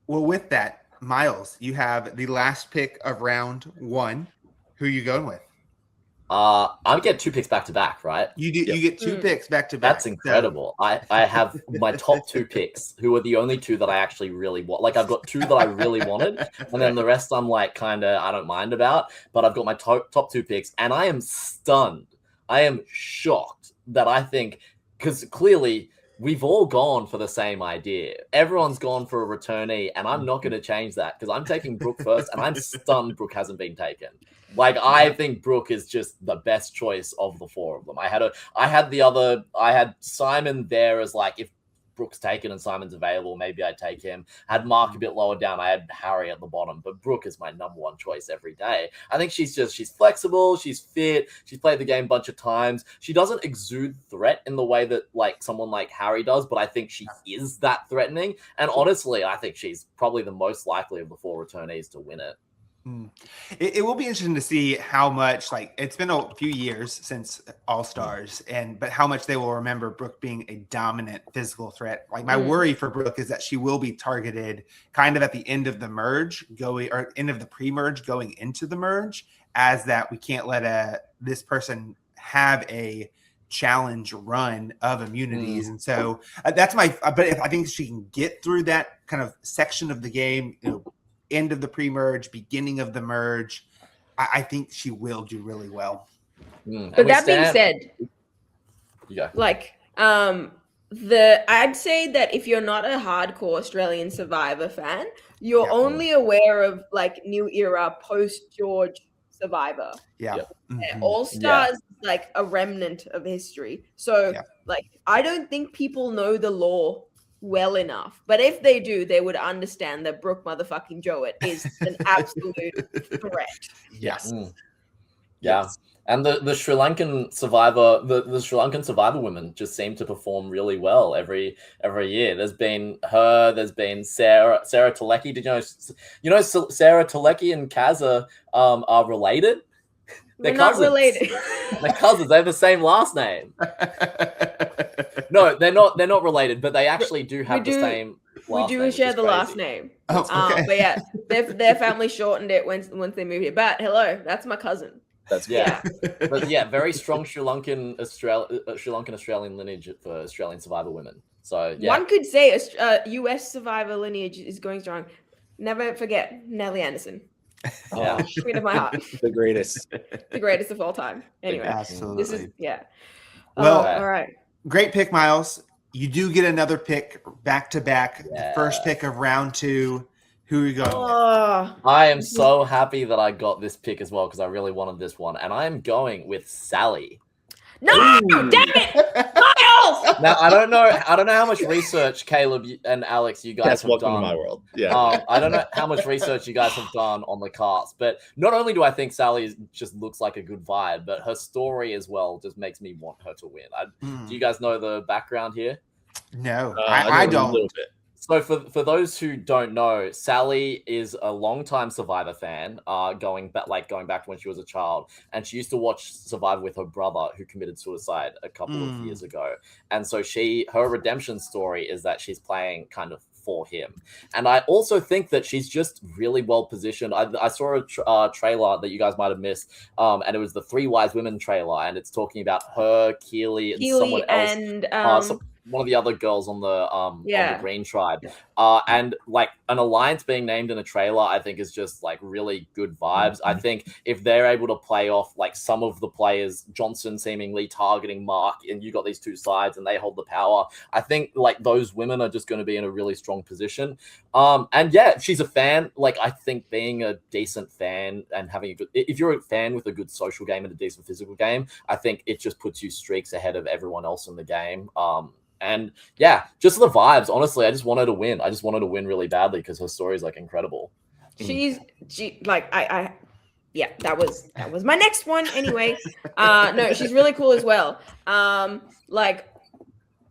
Well, with that, Miles, you have the last pick of round one. Who are you going with? I get 2 picks back to back, right? You do. You get 2 picks back to back. That's incredible. I have my top 2 picks, who are the only 2 that I actually really want. Like, I've got 2 that I really wanted, and then the rest I'm like kind of I don't mind about. But I've got my top 2 picks, and I am stunned. I am shocked that I think, because clearly we've all gone for the same idea. Everyone's gone for a returnee, and I'm not going to change that because I'm taking Brooke first, and I'm stunned Brooke hasn't been taken. Like, I think Brooke is just the best choice of the 4 of them. I had Simon there as like, if Brooke's taken and Simon's available, maybe I'd take him. I had Mark a bit lower down. I had Harry at the bottom, but Brooke is my number 1 choice every day. I think she's flexible. She's fit. She's played the game a bunch of times. She doesn't exude threat in the way that like someone like Harry does, but I think she is that threatening. And honestly, I think she's probably the most likely of the 4 returnees to win it. It will be interesting to see how much, like, it's been a few years since All Stars, but how much they will remember Brooke being a dominant physical threat. Like, my worry for Brooke is that she will be targeted kind of at the end of the merge end of the pre-merge going into the merge, as that we can't let this person have a challenge run of immunities. And so that's but if I think she can get through that kind of section of the game, end of the pre-merge, beginning of the merge, I think she will do really well. But that being said, like I'd say that if you're not a hardcore Australian Survivor fan, you're only aware of like new era post George Survivor. All Stars is like a remnant of history. So like I don't think people know the lore well enough. But if they do, they would understand that Brooke motherfucking Jowett is an absolute threat. Yes. Yeah. Yes. And the Sri Lankan survivor, the Sri Lankan survivor women just seem to perform really well every year. There's been her, there's been Sarah Talecki. Did you know Sarah Talecki and Kaza are related? They're not related. They're cousins. They have the same last name. No, they're not related, but they actually do have the same last name. We do share the last name. Oh, okay. But yeah, their family shortened it once they moved here. But hello, that's my cousin. That's But yeah, very strong Sri Lankan Australian lineage for Australian survivor women. So yeah, one could say U.S. survivor lineage is going strong. Never forget Nellie Anderson. Yeah. Queen of my heart. the greatest of all time. Anyway, Absolutely. this is Well, all right. Great pick, Miles. You do get another pick back to back. Yeah. The first pick of round 2. Who are you going with? Oh, I am so happy that I got this pick as well because I really wanted this one, and I am going with Sally. no! Damn it, Miles! Now I don't know how much research Kaleb and Alex you guys That's have welcome done. to my world. Yeah. I don't know how much research you guys have done on the cast, but not only do I think Sally just looks like a good vibe, but her story as well just makes me want her to win. Do you guys know the background here? No, I I know don't. a little bit. So for those who don't know, Sally is a longtime Survivor fan, going back to when she was a child, and she used to watch Survivor with her brother who committed suicide a couple of years ago. And so her redemption story is that she's playing kind of for him. And I also think that she's just really well positioned. I saw a trailer that you guys might have missed, and it was the 3 Wise Women trailer, and it's talking about her, Keely, and someone else. And one of the other girls on the Green Tribe, and like an alliance being named in a trailer, I think is just like really good vibes. I think if they're able to play off like some of the players, Johnson seemingly targeting Mark, and you got these 2 sides and they hold the power, I think like those women are just going to be in a really strong position. And yeah, she's a fan. Like I think being a decent fan and having if you're a fan with a good social game and a decent physical game, I think it just puts you streaks ahead of everyone else in the game. And yeah, just the vibes. Honestly, I just want her to win. I just want her to win really badly because her story is like incredible. she like that was my next one anyway. No, she's really cool as well. Like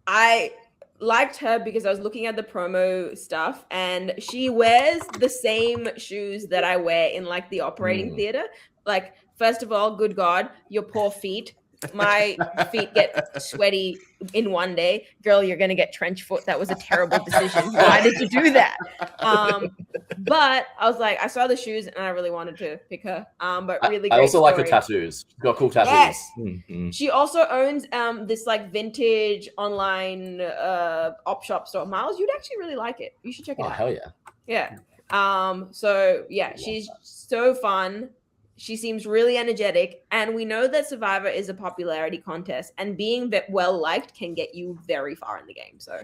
I liked her because I was looking at the promo stuff, and she wears the same shoes that I wear in like the operating theater. Like, first of all, good God, your poor feet. My feet get sweaty in one day. Girl, you're gonna get trench foot. That was a terrible decision. Why did you do that? But I was like, I saw the shoes and I really wanted to pick her. But really, I also great like her story. tattoos. She's got cool tattoos. Yes. Mhm. She also owns this like vintage online op shop store. Miles, you'd actually really like it. You should check it out. Hell yeah. Yeah. So yeah, she's so fun. She seems really energetic, and we know that Survivor is a popularity contest, and being well liked can get you very far in the game. So,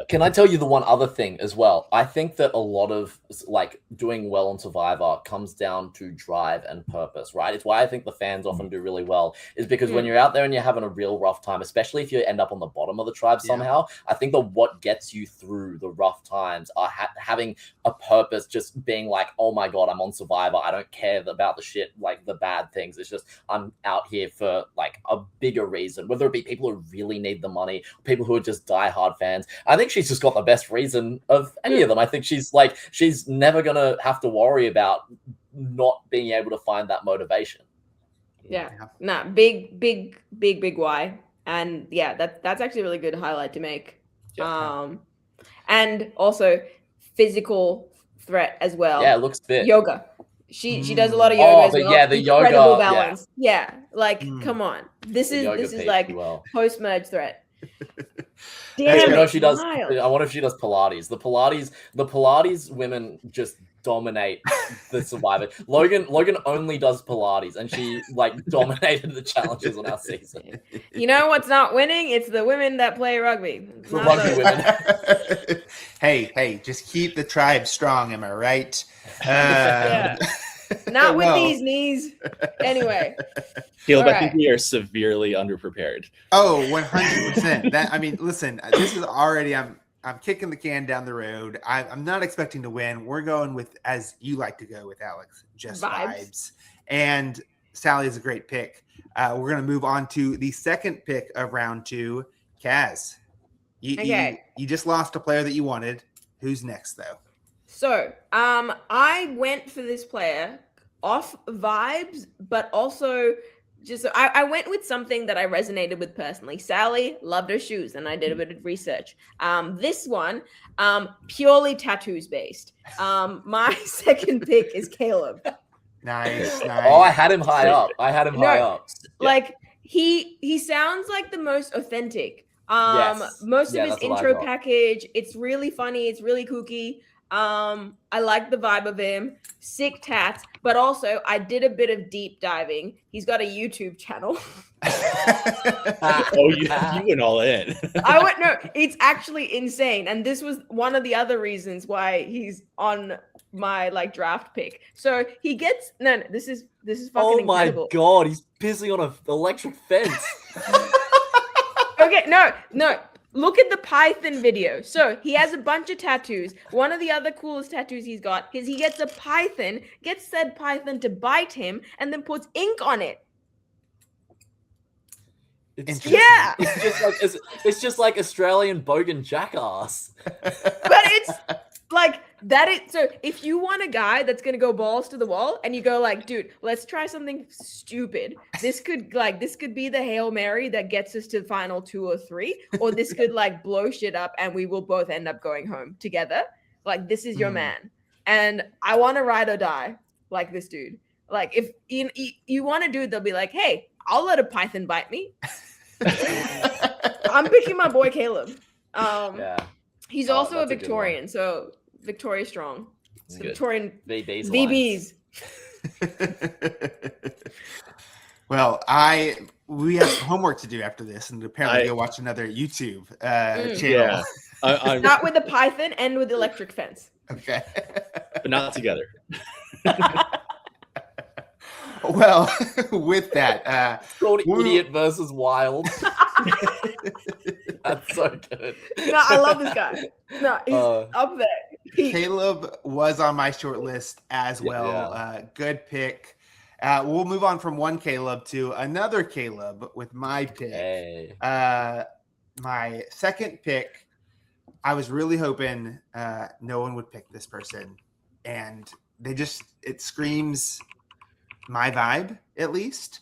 Can I tell you the one other thing as well? I think that a lot of like doing well on Survivor comes down to drive and purpose, right? It's why I think the fans often do really well, is because when you're out there and you're having a real rough time, especially if you end up on the bottom of the tribe somehow, I think that what gets you through the rough times are having a purpose, just being like, oh my God, I'm on Survivor. I don't care about the shit, like the bad things. It's just I'm out here for like a bigger reason, whether it be people who really need the money, people who are just diehard fans. I think she's just got the best reason of any of them. I think she's never gonna have to worry about not being able to find that motivation. Big why. And yeah, that's actually a really good highlight to make. And also physical threat as well. Yeah, it looks fit. Yoga. She does a lot of yoga as well. Yeah, the incredible yoga balance. Yeah, like come on. This is like post-merge threat. Damn, I wonder if she does Pilates. The Pilates women just dominate the Survivor. Logan only does Pilates, and she like dominated the challenges on our season. You know what's not winning? It's the women that play rugby. The rugby women. Hey, just keep the tribe strong. Am I right? Not with these knees. Anyway. Caleb, I think we are severely underprepared. Oh, 100%. That, I mean, listen, this is already, I'm kicking the can down the road. I'm not expecting to win. We're going with, as you like to go with, Alex, just vibes. And Sally is a great pick. We're going to move on to the second pick of round 2. Kaz, you just lost a player that you wanted. Who's next, though? So, I went for this player off vibes, but also just I went with something that I resonated with personally. Sally loved her shoes, and I did a bit of research. This one, purely tattoos based. My second pick is Kaleb. Nice. Oh, I had him high up. High up. Like he sounds like the most authentic. Yes. Most of his intro package, it's really funny. It's really kooky. I like the vibe of him. Sick tats, but also I did a bit of deep diving. He's got a YouTube channel. Oh, you went all in. It's actually insane. And this was one of the other reasons why he's on my draft pick. So he gets this is fucking incredible. Oh my god, he's pissing on an electric fence. Okay, no. Look at the Python video. So he has a bunch of tattoos. One of the other coolest tattoos he's got is he gets a python, gets said python to bite him, and then puts ink on it. It's just like Australian bogan jackass. But it's like that. So if you want a guy that's gonna go balls to the wall, and you go dude, let's try something stupid. This could be the Hail Mary that gets us to final 2 or 3, or this could blow shit up, and we will both end up going home together. This is your man, and I want to ride or die like this dude. If you want a dude, they'll be like, hey, I'll let a python bite me. I'm picking my boy Kaleb. He's also a Victorian, so Victoria strong. So Victorian VBs. Well, we have homework to do after this, and apparently go watch another YouTube channel. Yeah. Not with the python and with the electric fence. Okay. But not together. Well, with that, it's called Idiot versus Wild. That's so good. No, I love this guy. No, he's up there. Kaleb was on my short list as well. Yeah. Good pick. We'll move on from one Kaleb to another Kaleb with my pick. Hey. My second pick, I was really hoping no one would pick this person. And it screams my vibe, at least,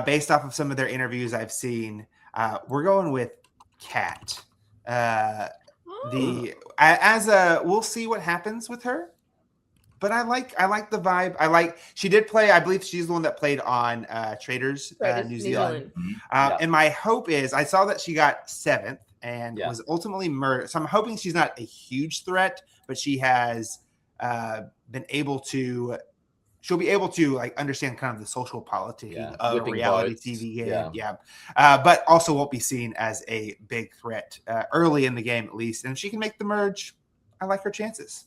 based off of some of their interviews I've seen. We're going with Kat. We'll see what happens with her, but I like the vibe. She did play. I believe she's the one that played on Traders New Zealand. And my hope is, I saw that she got 7th and was ultimately murdered. So I'm hoping she's not a huge threat, but she has been able to. She'll be able to understand kind of the social politicking of a reality TV game. But also won't be seen as a big threat early in the game, at least. And if she can make the merge, I like her chances.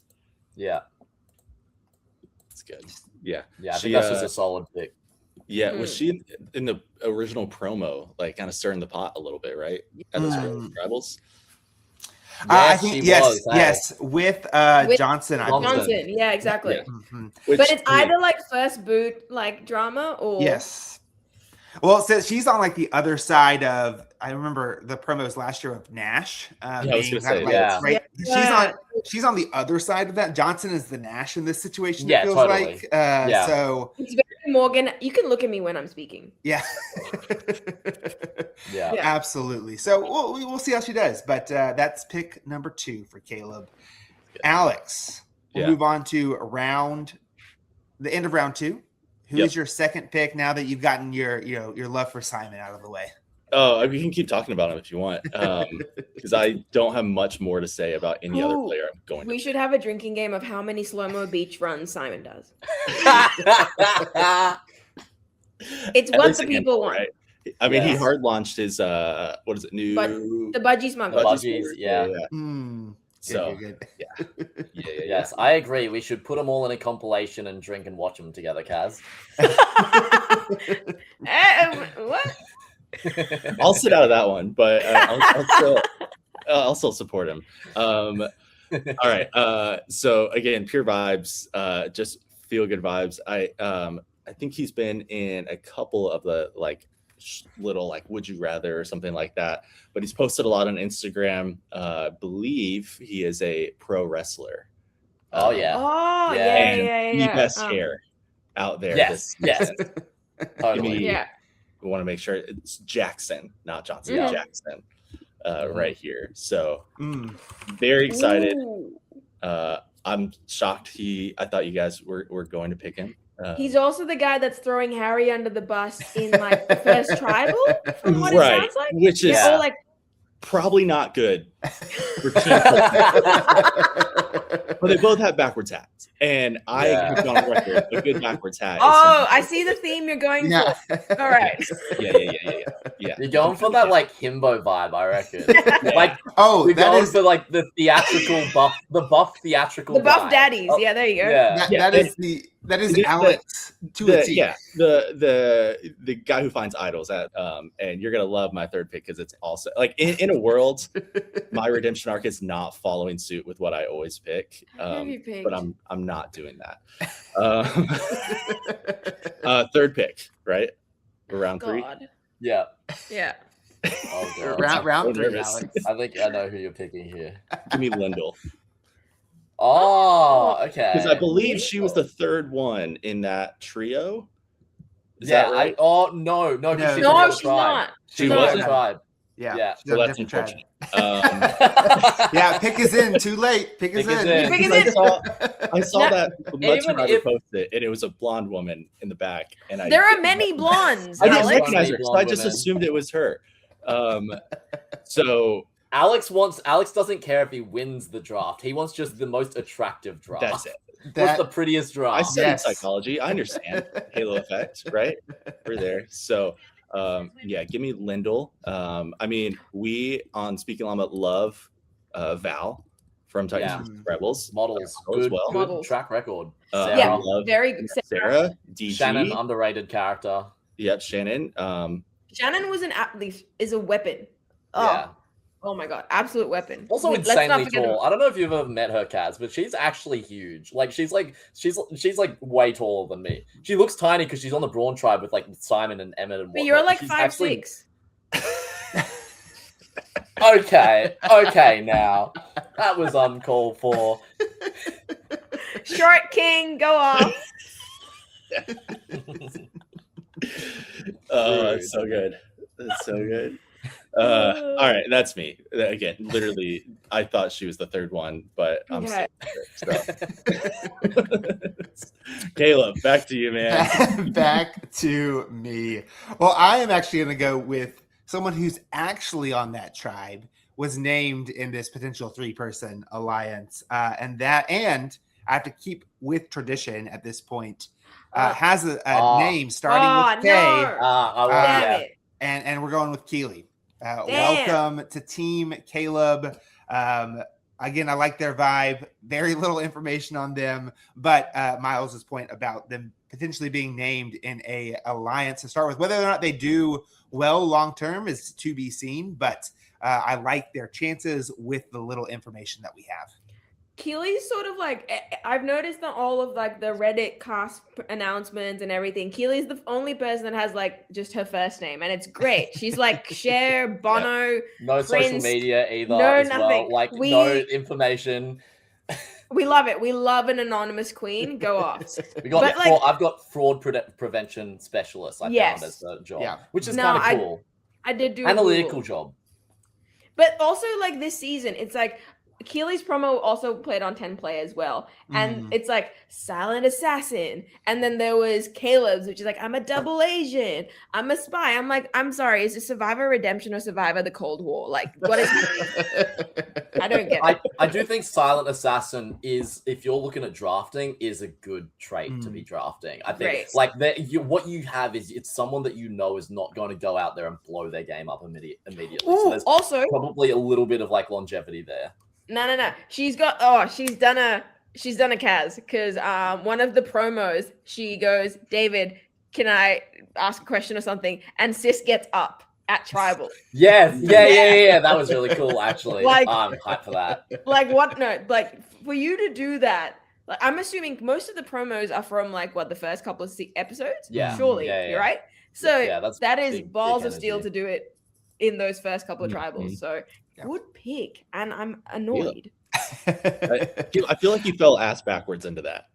Yeah. That's good. Yeah. Yeah, I think that's just a solid pick. Yeah. Was she in the original promo, kind of stirring the pot a little bit, right? At those Rebels? I think yes, with Johnson. Johnson, yeah, exactly. Yeah. Mm-hmm. But it's either first boot drama or yes. Well, so she's on the other side of. I remember the promos last year of Nash. She's on the other side of that. Johnson is the Nash in this situation. Yeah, it feels totally. So it's very Morgan. You can look at me when I'm speaking. Yeah. Yeah, absolutely. So we'll see how she does. But that's pick number 2 for Kaleb. Alex, we'll move on to the end of round 2. Who is your second pick now that you've gotten your love for Simon out of the way? Oh, we can keep talking about him if you want, because I don't have much more to say about any other player I'm going to. We should have a drinking game of how many slow-mo beach runs Simon does. It's what the people want. Right? I mean, he hard launched his what is it? The Budgie Smugglers. Budgies, yeah. So good. Yes, I agree. We should put them all in a compilation and drink and watch them together, Kaz. What? I'll sit out of that one, but I'll still. I'll still support him. All right. So again, pure vibes, just feel good vibes. I think he's been in a couple of the like little like would you rather or something like that, but he's posted a lot on Instagram. Believe he is a pro wrestler. Oh yeah. Oh Yeah. yeah. The best hair out there. Yes. Totally. Yeah. We want to make sure it's Jackson, not Johnson. Yeah. Jackson, right here. So very excited. I'm shocked. I thought you guys were going to pick him. He's also the guy that's throwing Harry under the bus in like the first tribal, from what it sounds like. Which is like probably not good for team. But they both have backwards hats, and I have gone on record a good backwards hat. Oh, I see the theme you're going for. All right. Yeah. You're going for that like himbo vibe, I reckon. Like, you're going for like the theatrical buff, the buff theatrical. The buff vibe. daddies. Yeah, there you go. That is Alex to a T. Yeah, the guy who finds idols at and you're gonna love my third pick because it's also like in a world, my redemption arc is not following suit with what I always pick. But I'm not doing that. Third pick, right? Round 3. Yeah. Oh god. Round 3, Alex. I think I know who you're picking here. Give me Lyndall. Oh, okay. Because I believe she was the third one in that trio. Is that right? No, she's not. She was a tribe. Yeah. Well, that's unfortunate. Pick is in. Too late. Pick is in. I saw that Mud Survivor posted, and it was a blonde woman in the back. And there are many blondes. I didn't recognize her, so I just assumed it was her. So Alex doesn't care if he wins the draft. He wants just the most attractive draft. That's it. What's the prettiest draft? I studied psychology. I understand halo effect, right? We're there. So give me Lyndall. I mean, we on Speaking Llama love Val from Titans Rebels. Models. Good Models. Track record. Sarah, very Sarah. DG. Shannon, underrated character. Yep, Shannon. Shannon was is a weapon. Oh my god, absolute weapon. Also insanely tall. I don't know if you've ever met her, Kaz, but she's actually huge. Like she's like way taller than me. She looks tiny because she's on the Brawn tribe with like Simon and Emmett and whatnot. But you're like 5'6". Okay, now that was uncalled for. Short King, go off. It's so good. It's so good. All right, that's me. Again, literally, I thought she was the third one, but I'm so. Caleb, back to you, man. Back to me. Well, I am actually going to go with someone who's actually on that tribe, was named in this potential 3-person alliance, and I have to keep with tradition at this point. Has a name starting with K. And we're going with Keely. Welcome to Team Caleb. Again, I like their vibe. Very little information on them, but Miles's point about them potentially being named in a alliance to start with, whether or not they do well long term is to be seen. But I like their chances with the little information that we have. Keely's sort of like, I've noticed that all of like the Reddit cast announcements and everything, Keely's the only person that has like just her first name, and it's great. She's like Cher, Bono, no Prince, social media either. No, as nothing. Well. Like no information. We love it. We love an anonymous queen. Go off. I've got fraud prevention specialist. I found as a job, which is kind of cool. I did do analytical job. But also like this season, it's like Keely's promo also played on 10 play as well. And it's like silent assassin. And then there was Caleb's, which is like, I'm a double agent. I'm a spy. I'm like, I'm sorry. Is it Survivor Redemption or Survivor the Cold War? Like, what is I don't get it. I do think silent assassin is, if you're looking at drafting, is a good trait to be drafting. I think like what you have is it's someone that you know is not going to go out there and blow their game up immediately. Ooh, so there's also probably a little bit of like longevity there. No. She's done a Kaz, because one of the promos, she goes, David, can I ask a question or something? And Sis gets up at Tribal. Yes, yeah. That was really cool, actually. Like- I'm hyped for that. Like what? No, like for you to do that. Like I'm assuming most of the promos are from like what the first couple of episodes. Yeah, surely yeah. you're right. So Yeah, that's that is big balls of steel energy. to do it in those first couple of Mhm. tribals. So Yeah. good pick, and I'm annoyed. I feel like you fell ass backwards into that.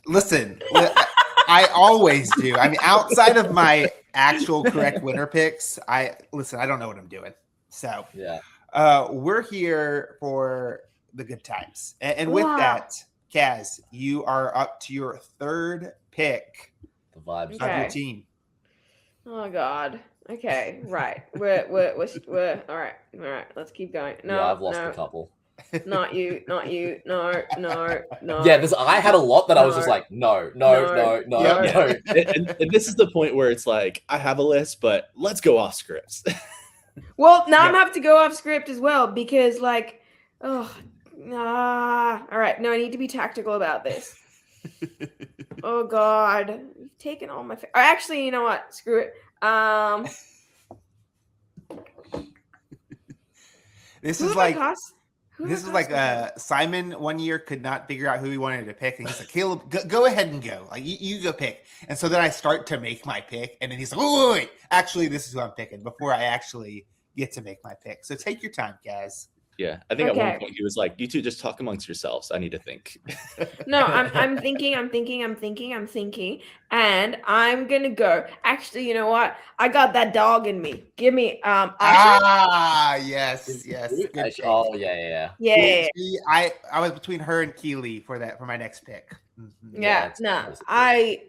Listen, I always do. I mean, outside of my actual correct winner picks, I don't know what I'm doing. So Yeah. we're here for the good times. And with Wow. that, Kaz, you are up to your third pick The vibes. of your Okay. team. Oh God. Okay. Right. We're all right. All right. Let's keep going. No, Yeah, I've lost no, a couple. not you. Not you. No. No. No. Yeah, I had a lot that I was just No. like, no. Yep. and this is the point where it's like, I have a list, but let's go off scripts. Well, now I'm Yeah. have to go off script as well because, like, all right. No, I need to be tactical about this. Oh God, you've taken all my. Actually, you know what? Screw it. This Who is have I like cast? Who have this I is like cast? Simon one year could not figure out who he wanted to pick, and he's like, Caleb, go ahead and go. Like you go pick. And so then I start to make my pick, and then he's like, wait. Actually, this is who I'm picking before I actually get to make my pick. So take your time, guys. Yeah, I think at one Okay. point he was like, "You two just talk amongst yourselves. I need to think." No, I'm thinking, and I'm gonna go. Actually, you know what? I got that dog in me. Give me Asha. Yes. Good pick. Oh, yeah. Yeah. I was between her and Keely for my next pick. Mhm. Yeah, it's no, basically- I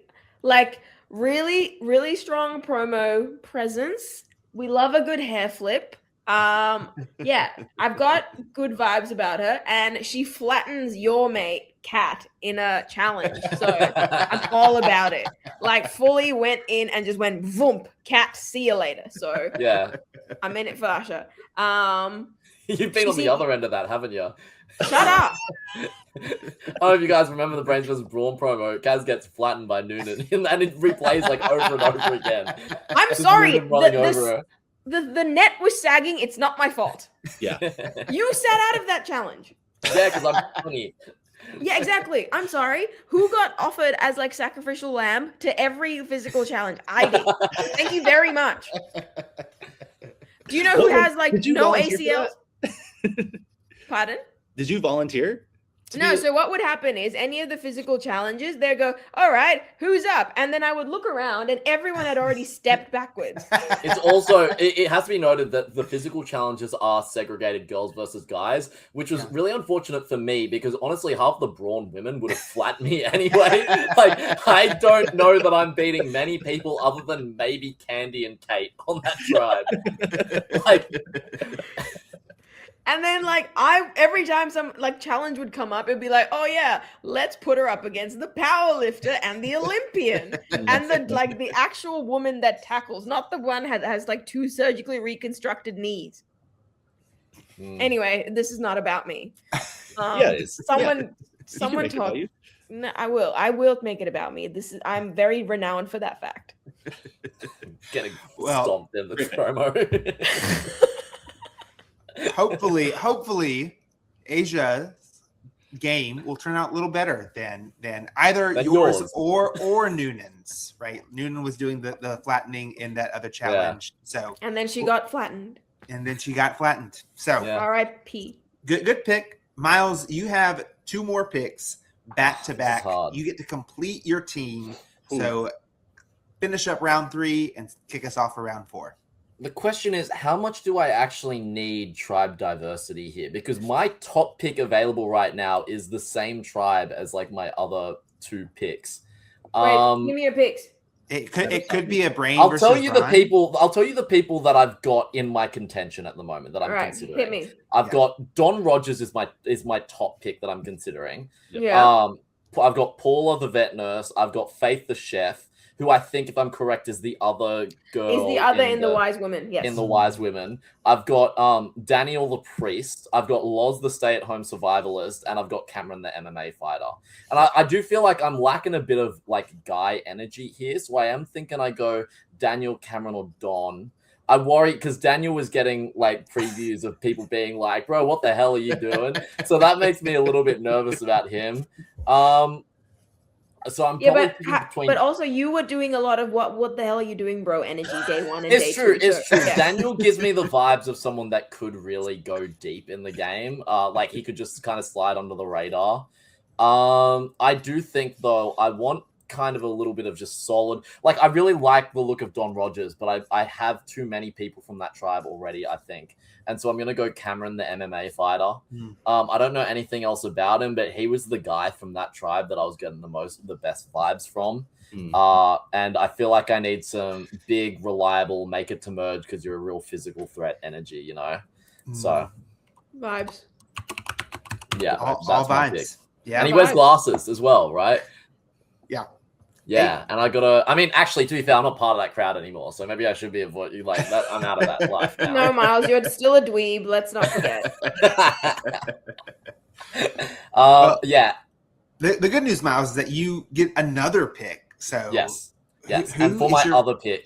like really, really strong promo presence. We love a good hair flip. Yeah, I've got good vibes about her, and she flattens your mate Cat in a challenge. So I'm all about it. Like fully went in and just went voomp, Cat, see you later. So Yeah. I'm in it for Asha. You've been on the See- other end of that, haven't you? Shut up. I don't know if you guys remember the Brains vs. Brawn promo. Kaz gets flattened by Noonan, and it replays like over and over again. I'm Just sorry. Noonan running The, over her. the net was sagging. It's not my fault. Yeah, You sat out of that challenge. Yeah, because I'm funny. Yeah, exactly. I'm sorry. Who got offered as like sacrificial lamb to every physical challenge? I did. Thank you very much. Do you know who has like Did you no volunteer for ACLs? Pardon? did you volunteer? to No, be- so what would happen is any of the physical challenges, they'd go, all right, who's up? And then I would look around and everyone had already stepped backwards. It's also, it has to be noted that the physical challenges are segregated girls versus guys, which was really unfortunate for me because honestly, half the Brawn women would have flattened me anyway. Like, I don't know that I'm beating many people other than maybe Candy and Kate on that tribe. Like, And then like every time some like challenge would come up, it'd be like, oh yeah, let's put her up against the power lifter and the Olympian. And the actual woman that tackles, not the one has like two surgically reconstructed knees. Anyway, this is not about me. Yeah, it's Someone You can someone make it about talk. you. No, I will make it about me. I'm very renowned for that fact. getting Well, stomped in the promo. hopefully Asia's game will turn out a little better than either Than yours yours. or Noonan's, right? Noonan was doing the flattening in that other challenge. So And then she got flattened. and then she got flattened. So Yeah. R.I.P. good pick. Miles, you have two more picks back to back. hard. You get to complete your team. So finish up round 3 and kick us off for round 4. The question is, how much do I actually need tribe diversity here? Because my top pick available right now is the same tribe as like my other two picks. Wait, give me your picks. It could be a brain. I'll versus tell you the Ryan. people. I'll tell you the people that I've got in my contention at the moment that I'm All right, considering. hit me. I've Yeah. got Don Rogers is my top pick that I'm considering. Yeah. I've got Paula the vet nurse. I've got Faith the chef, who I think, if I'm correct, is the other girl. Is the other in the wise woman? Yes. In the wise women. I've got Daniel the priest. I've got Loz the stay-at-home survivalist, and I've got Cameron the MMA fighter. And I do feel like I'm lacking a bit of like guy energy here, so I am thinking I go Daniel, Cameron, or Don. I worry because Daniel was getting like previews of people being like, "Bro, what the hell are you doing?" So that makes me a little bit nervous about him. So I'm probably between. But also, you were doing a lot of what the hell are you doing, bro? Energy day 1 and It's day true. 2. It's true. Yeah. Daniel gives me the vibes of someone that could really go deep in the game. Like he could just kind of slide under the radar. I do think though, I want kind of a little bit of just solid. Like I really like the look of Don Rogers, but I have too many people from that tribe already, I think. And so I'm gonna go Cameron, the MMA fighter. I don't know anything else about him, but he was the guy from that tribe that I was getting the best vibes from. And I feel like I need some big, reliable, make it to merge because you're a real physical threat energy, you know. So vibes. Yeah, all vibes. Yeah, and he wears glasses as well, right? Yeah, and I mean, actually, to be fair, I'm not part of that crowd anymore, so maybe I should be avoiding like that. I'm out of that life now. No, Miles, you're still a dweeb. Let's not forget. Yeah. The good news, Miles, is that you get another pick. So yes, and for my other pick,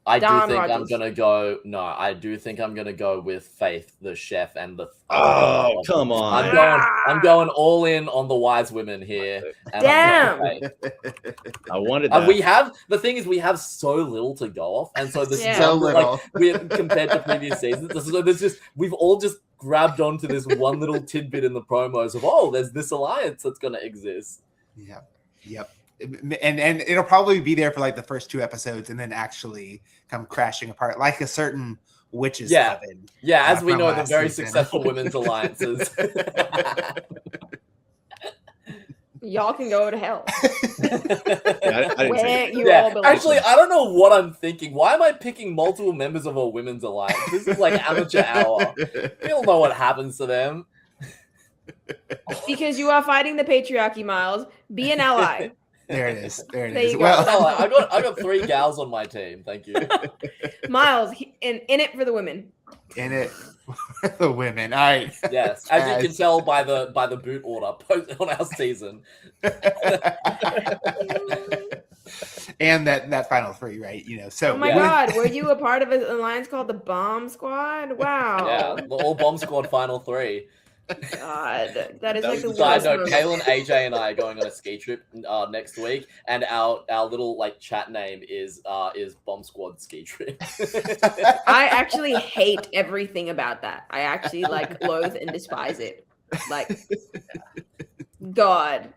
I do think I'm gonna go. No, I do think I'm gonna go with Faith, the chef, and the. Oh, come on! I'm going all in on the wise women here. And damn! I wanted that. The thing is, we have so little to go off, and so this so little compared to previous seasons. So we've all just grabbed onto this one little tidbit in the promos of there's this alliance that's gonna exist. Yep. And it'll probably be there for like the first 2 episodes and then actually come crashing apart like a certain witches coven. Yeah, as we know, the very successful women's alliances. Y'all can go to hell. I actually, I don't know what I'm thinking. Why am I picking multiple members of a women's alliance? This is like amateur hour. We all know what happens to them. Because you are fighting the patriarchy, Miles. Be an ally. There it is. There it There is. you go. Well, I got 3 gals on my team. Thank you. Miles, in it for the women. In it for the women. All right. Yes, as you can tell by the boot order on our season. And that final 3, right? You know. So. Oh my God, were you a part of an alliance called the Bomb Squad? Wow. Yeah, the all Bomb Squad final 3. God, that is like the side worst. note. Kaylin, AJ, and I are going on a ski trip next week, and our little like chat name is Bomb Squad Ski Trip. I actually hate everything about that. I actually like loathe and despise it. Like, God,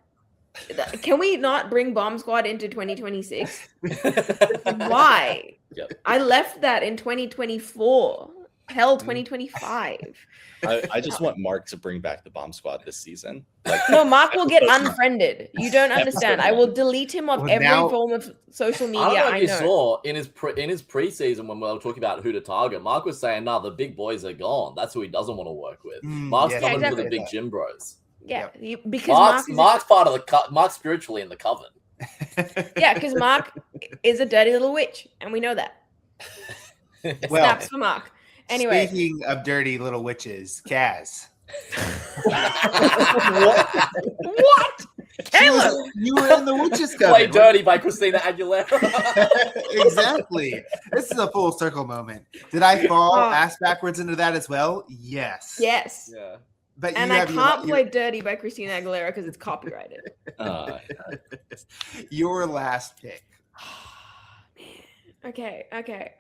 can we not bring Bomb Squad into 2026? Why? Yep. I left that in 2024. Hell, 2025. I just want Mark to bring back the Bomb Squad this season. No, Mark will get unfriended. You don't understand. I will delete him off every form of social media. I don't know if you saw in his preseason when we were talking about who to target. Mark was saying, "No, the big boys are gone. That's who he doesn't want to work with." Mark's coming for the big gym bros. Yeah, because Mark's part of the Mark's spiritually in the coven. Yeah, because Mark is a dirty little witch, and we know that. Snaps for Mark. Anyway, speaking of dirty little witches, Kaz. What? Caleb, you were in the witches coven. Play Dirty by Christina Aguilera. Exactly. This is a full circle moment. Did I fall ass backwards into that as well? Yes. Yes. Yeah. But and I can't play Dirty by Christina Aguilera because it's copyrighted. Your last pick. Okay. Okay.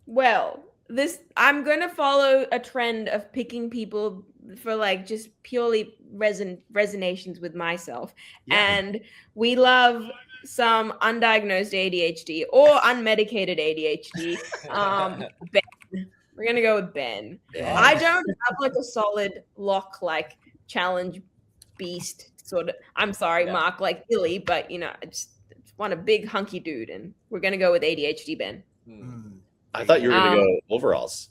Well, I'm gonna follow a trend of picking people for like just purely resonations with myself, and we love some undiagnosed ADHD or unmedicated ADHD. Ben, we're gonna go with Ben. Yeah. I don't have like a solid lock like challenge beast sort of. I'm sorry, Mark, like Illy, but you know, I just want a big hunky dude, and we're gonna go with ADHD Ben. I thought you were gonna go overalls.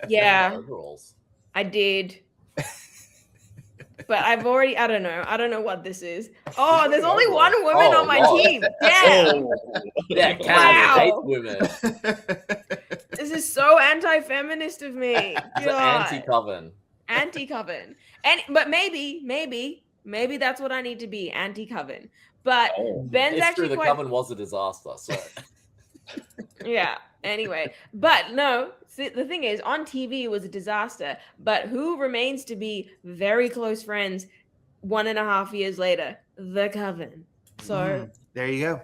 Yeah, overalls. I did, but I don't know what this is. Oh, there's only one woman on my team. Damn. Yeah, wow. Women. This is so anti-feminist of me. Anti-coven. But maybe that's what I need to be, anti-coven. But Ben's It's actually true, the quite coven was a disaster. So yeah. Anyway, but no, see, the thing is, on TV it was a disaster. But who remains to be very close friends 1.5 years later? The coven. So there you go.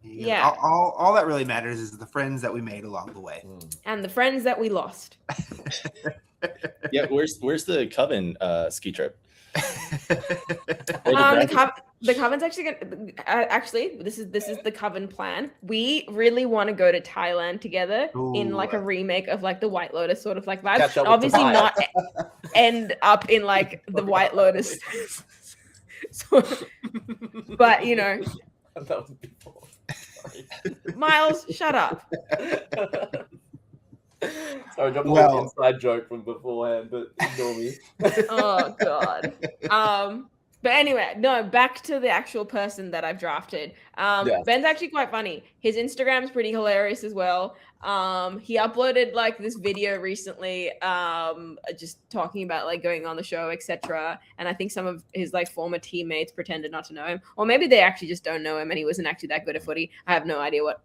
Yeah. All that really matters is the friends that we made along the way. And the friends that we lost. Yeah, where's the coven ski trip? The coven's actually gonna actually this is the coven plan. We really want to go to Thailand together in like a remake of like the White Lotus sort of like vibe. Obviously not end up in like the White Lotus. So, but you know, that was before. Sorry. Miles, shut up. Sorry, dropped a inside joke from beforehand, but ignore me. Oh god. But anyway, no, back to the actual person that I've drafted. Ben's actually quite funny. His Instagram's pretty hilarious as well. He uploaded like this video recently, just talking about like going on the show, etc. And I think some of his like former teammates pretended not to know him, or maybe they actually just don't know him, and he wasn't actually that good at footy. I have no idea what.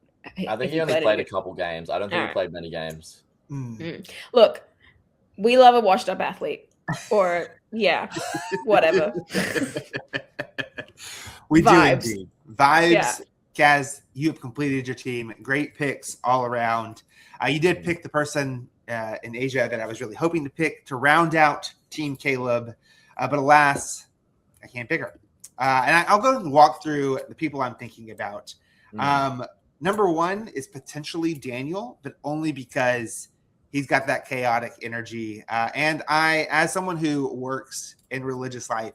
I think he only played a couple games. I don't think he played many games. Look, we love a washed-up athlete, or whatever. We do indeed. Vibes, Kaz, you have completed your team. Great picks all around. You did pick the person in Asia that I was really hoping to pick to round out Team Kaleb, but alas, I can't pick her. And I'll go and walk through the people I'm thinking about. Number one is potentially Daniel, but only because he's got that chaotic energy. And I, as someone who works in religious life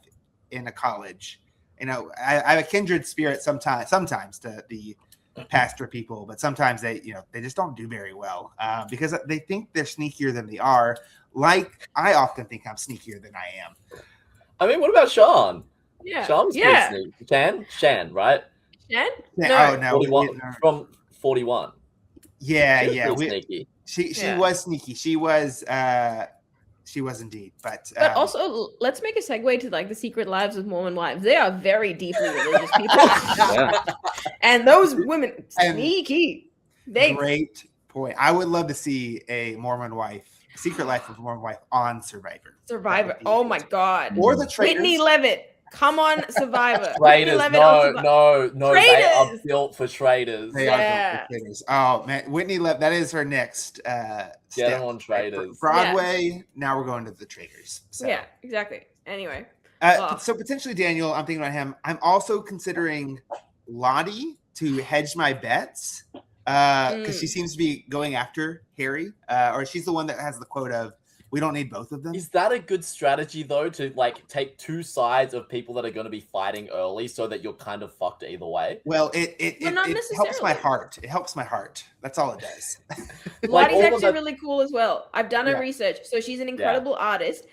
in a college, you know, I have a kindred spirit sometimes to the pastor people, but sometimes they just don't do very well because they think they're sneakier than they are. Like I often think I'm sneakier than I am. I mean, what about Sean? Yeah. Sean's pretty sneaky. Shan, right? Shan? No. 41, from 41. Yeah. Sneaky. She was sneaky. She was indeed. But also, let's make a segue to like the secret lives of Mormon wives. They are very deeply religious people. And those women, sneaky. Great point. I would love to see a Mormon wife, Secret Life of a Mormon Wife on Survivor. Oh my God. Or the Traitors. Whitney Levitt. Come on, Survivor. Traitors. No. Traitors. They are built for traitors. They are built for traitors. Oh man, Whitney Levitt. That is her next. Get them on Traitors. Broadway. Now we're going to the Traitors. So. Yeah, exactly. Anyway. So potentially Daniel. I'm thinking about him. I'm also considering Lottie to hedge my bets because she seems to be going after Harry, or she's the one that has the quote of, "We don't need both of them." Is that a good strategy though, to like take two sides of people that are going to be fighting early so that you're kind of fucked either way? Well, it helps my heart. It helps my heart. That's all it does. Lottie's actually really cool as well. I've done her research. So she's an incredible artist.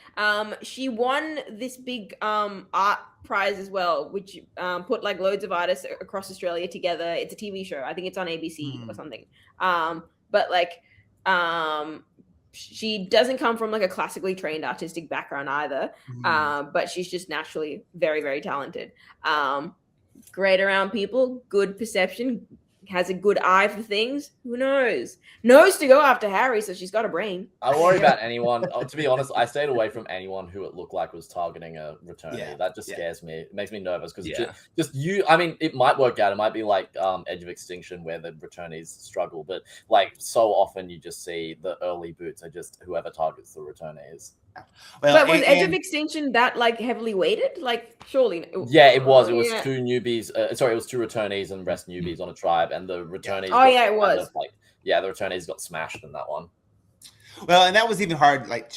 She won this big art prize as well, which put like loads of artists across Australia together. It's a TV show. I think it's on ABC or something. But like she doesn't come from like a classically trained artistic background either, but she's just naturally very, very talented. Great around people, good perception, has a good eye for things. Who knows? Knows to go after Harry, so she's got a brain. I worry about anyone. To be honest, I stayed away from anyone who it looked like was targeting a returnee. Yeah, that just scares me. It makes me nervous because just you. I mean, it might work out. It might be like Edge of Extinction where the returnees struggle, but like so often you just see the early boots are just whoever targets the returnees. Well, but was Edge of Extinction that like heavily weighted? Like surely. Yeah, it was. It was two newbies. It was two returnees and rest newbies on a tribe, and the returnees. Oh yeah, it was. The returnees got smashed in that one. Well, and that was even hard. Like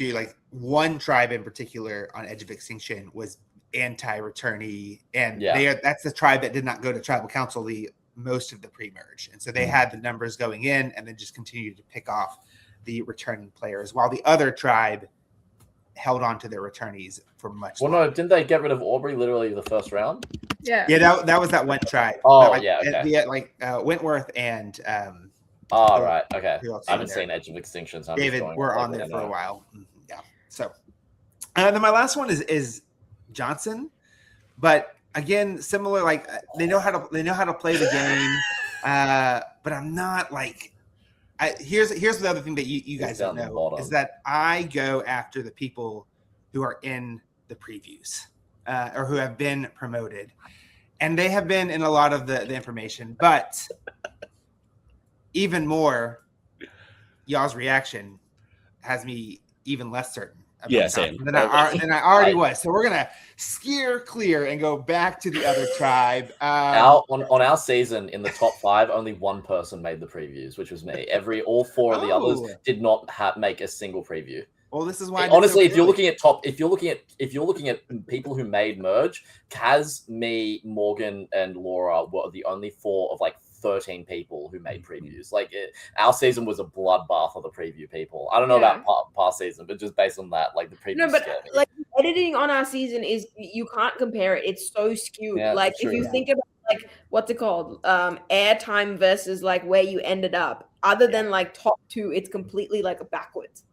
one tribe in particular on Edge of Extinction was anti-returnee, and that's the tribe that did not go to tribal council most of the pre-merge, and so they had the numbers going in, and then just continued to pick off the returning players, while the other tribe held on to their returnees for much longer. No, didn't they get rid of Aubrey literally the first round? Yeah, that was that one tribe. Wentworth and right, okay. I haven't seen Edge of Extinction. So David, we're on there for a while. Yeah. So then my last one is Johnson, but again, similar. Like they know how to play the game, but I'm not like. Here's the other thing that you guys don't know is that I go after the people who are in the previews or who have been promoted, and they have been in a lot of the information, but even more, y'all's reaction has me even less certain. Same. Than I already was. So we're gonna steer clear and go back to the other tribe. On our season in the top 5, only one person made the previews, which was me. All 4 of the others did not make a single preview. Well, this is why. Honestly, if you're looking at people who made merge, Kaz, me, Morgan, and Laura were the only 4 of like 13 people who made previews. Like our season was a bloodbath of the preview people. I don't know about past season, but just based on that, like the preview. No, but like editing on our season is you can't compare it. It's so skewed. Yeah, like if you think about like what's it called, airtime versus like where you ended up. Other than like top 2, it's completely like backwards.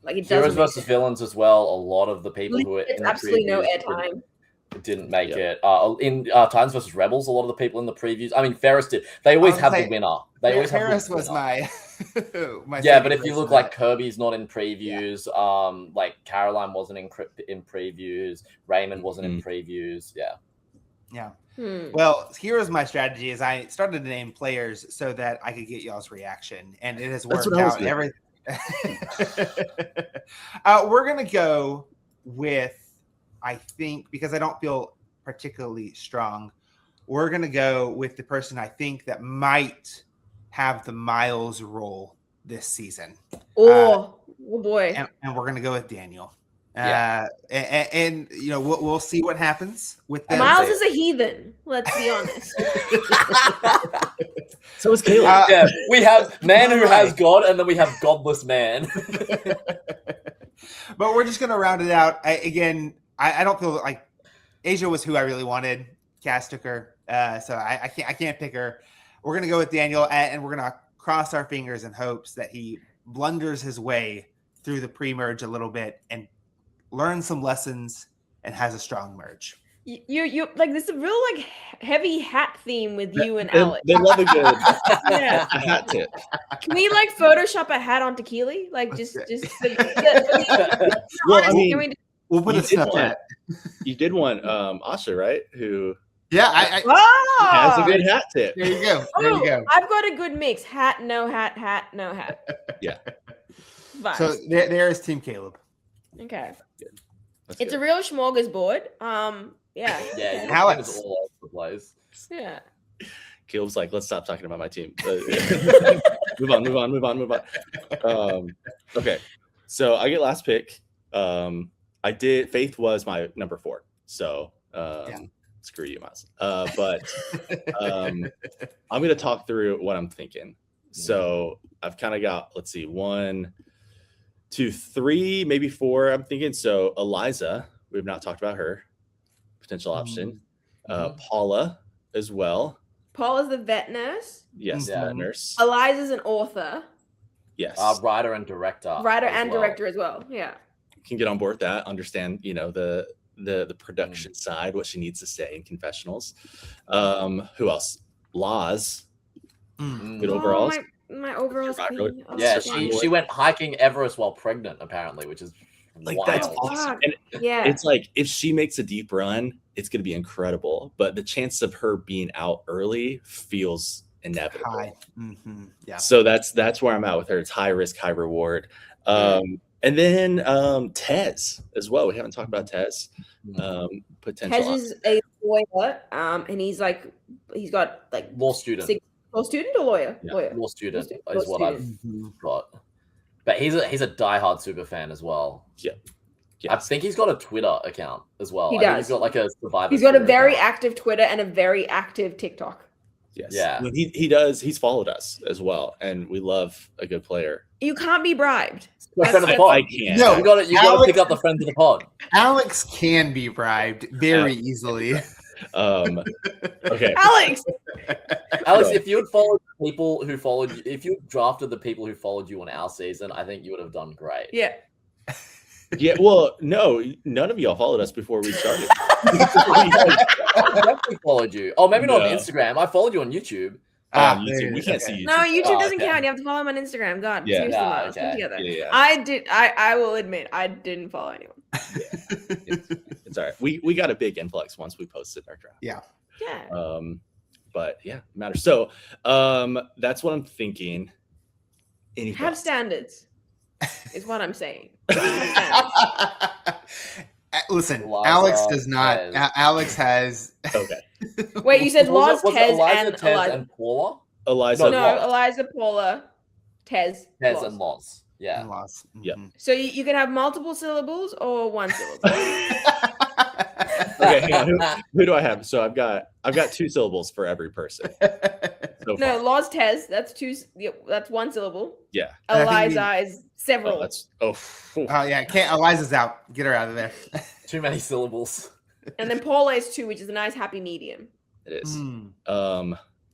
Like it Heroes versus villains as well. A lot of the people who are in the absolutely no previews airtime. Didn't make it. In Titans versus Rebels, a lot of the people in the previews. I mean, Ferris did. They always have the winner. Ferris was my. Yeah, but if you look like Kirby's not in previews, like Caroline wasn't in previews, Raymond wasn't in previews. Yeah. Well, here's my strategy: is I started to name players so that I could get y'all's reaction, and it has worked out. Everything. We're gonna go with. I think because I don't feel particularly strong, we're going to go with the person I think that might have the Myles role this season. Oh boy. And we're going to go with Daniel. And you know, we'll see what happens with them. Myles is a heathen. Let's be honest. So is Kaleb. We have man who has God, and then we have godless man. But we're just going to round it out. I don't feel like Asia was who I really wanted. Cass took her, so I can't pick her. We're gonna go with Daniel, and we're gonna cross our fingers in hopes that he blunders his way through the pre-merge a little bit and learns some lessons and has a strong merge. You like this is a real like heavy hat theme with you and Alex. They love a good a hat tip. Can we like Photoshop a hat onto Keely? Like just. Well, I mean. We'll put a snap hat. You did one, Asha, right? Who? Yeah, has a good hat tip. There you go. I've got a good mix: hat, no hat, no hat. Yeah. Vibes. So there is Team Kaleb. Okay. That's it's good. a real smorgasbord. Yeah. Yeah. Alex. All over the place. Yeah. Kaleb's like, let's stop talking about my team. Move on. Okay. So I get last pick. Faith was my number 4. So screw you, Myles. But I'm going to talk through what I'm thinking. So I've kind of got, let's see, 1, 2, 3, maybe 4. I'm thinking. So Eliza, we've not talked about her. Potential option. Paula as well. Paula's the vet nurse. Yes, the vet nurse. Eliza's an author. Yes. Writer and director. Director as well. Yeah. Can get on board with that, understand, the production side, what she needs to say in confessionals. Who else? Laws. Good overalls. My overalls queen. Yeah, she went hiking Everest while pregnant, apparently, which is like wild. that's awesome. And it's like if she makes a deep run, it's going to be incredible. But the chance of her being out early feels inevitable. High. Yeah. So that's where I'm at with her. It's high risk, high reward. And then Tez as well. We haven't talked about Tez. Potential. Tez is a lawyer, and he's got like law student. Law student or lawyer? Yeah, law student is what I've got. But he's a diehard super fan as well. Yeah. Yes. I think he's got a Twitter account as well. He does. He's got like a Survivor. He's got a very account. active Twitter and a very active TikTok. Yes. Yeah. I mean, he does. He's followed us as well, and we love a good player. You can't be bribed. Friend of the pod. I can't. No, you got to pick up the friends of the pod. Alex can be bribed very easily. Okay. Alex, if you had followed people who followed you, if you drafted the people who followed you on our season, I think you would have done great. Yeah. Yeah, well, no, none of y'all followed us before we started. I definitely followed you. Oh, maybe not on No. Instagram. I followed you on YouTube. YouTube. We can't see YouTube. No, YouTube Oh, doesn't okay. count. You have to follow him on Instagram. God, Yeah. seriously, Yeah, Miles, get okay. together. Yeah. I will admit, I didn't follow anyone. It's all right. We got a big influx once we posted our draft. Yeah. But yeah, it matters. So that's what I'm thinking. Any Have thoughts? standards, is what I'm saying. Have standards. Listen, Eliza, Alex does not. Tez. Alex has. Okay. Wait, you said Loz, Was it Tez, Eliza, and Tez, Eliza. and Paula? Eliza. No, Loz. Eliza, Paula, Tez, Tez Loz. and Loz. Yeah. Lost. Yep. So you can have multiple syllables or one syllable. Okay, hang on. Who do I have? So I've got 2 syllables for every person. So No, far. Loz, Tez. That's that's one syllable. Yeah. I think Eliza is several. Oh yeah, can't. Eliza's out. Get her out of there. Too many syllables. And then Paula is 2, which is a nice happy medium. It is. Hmm.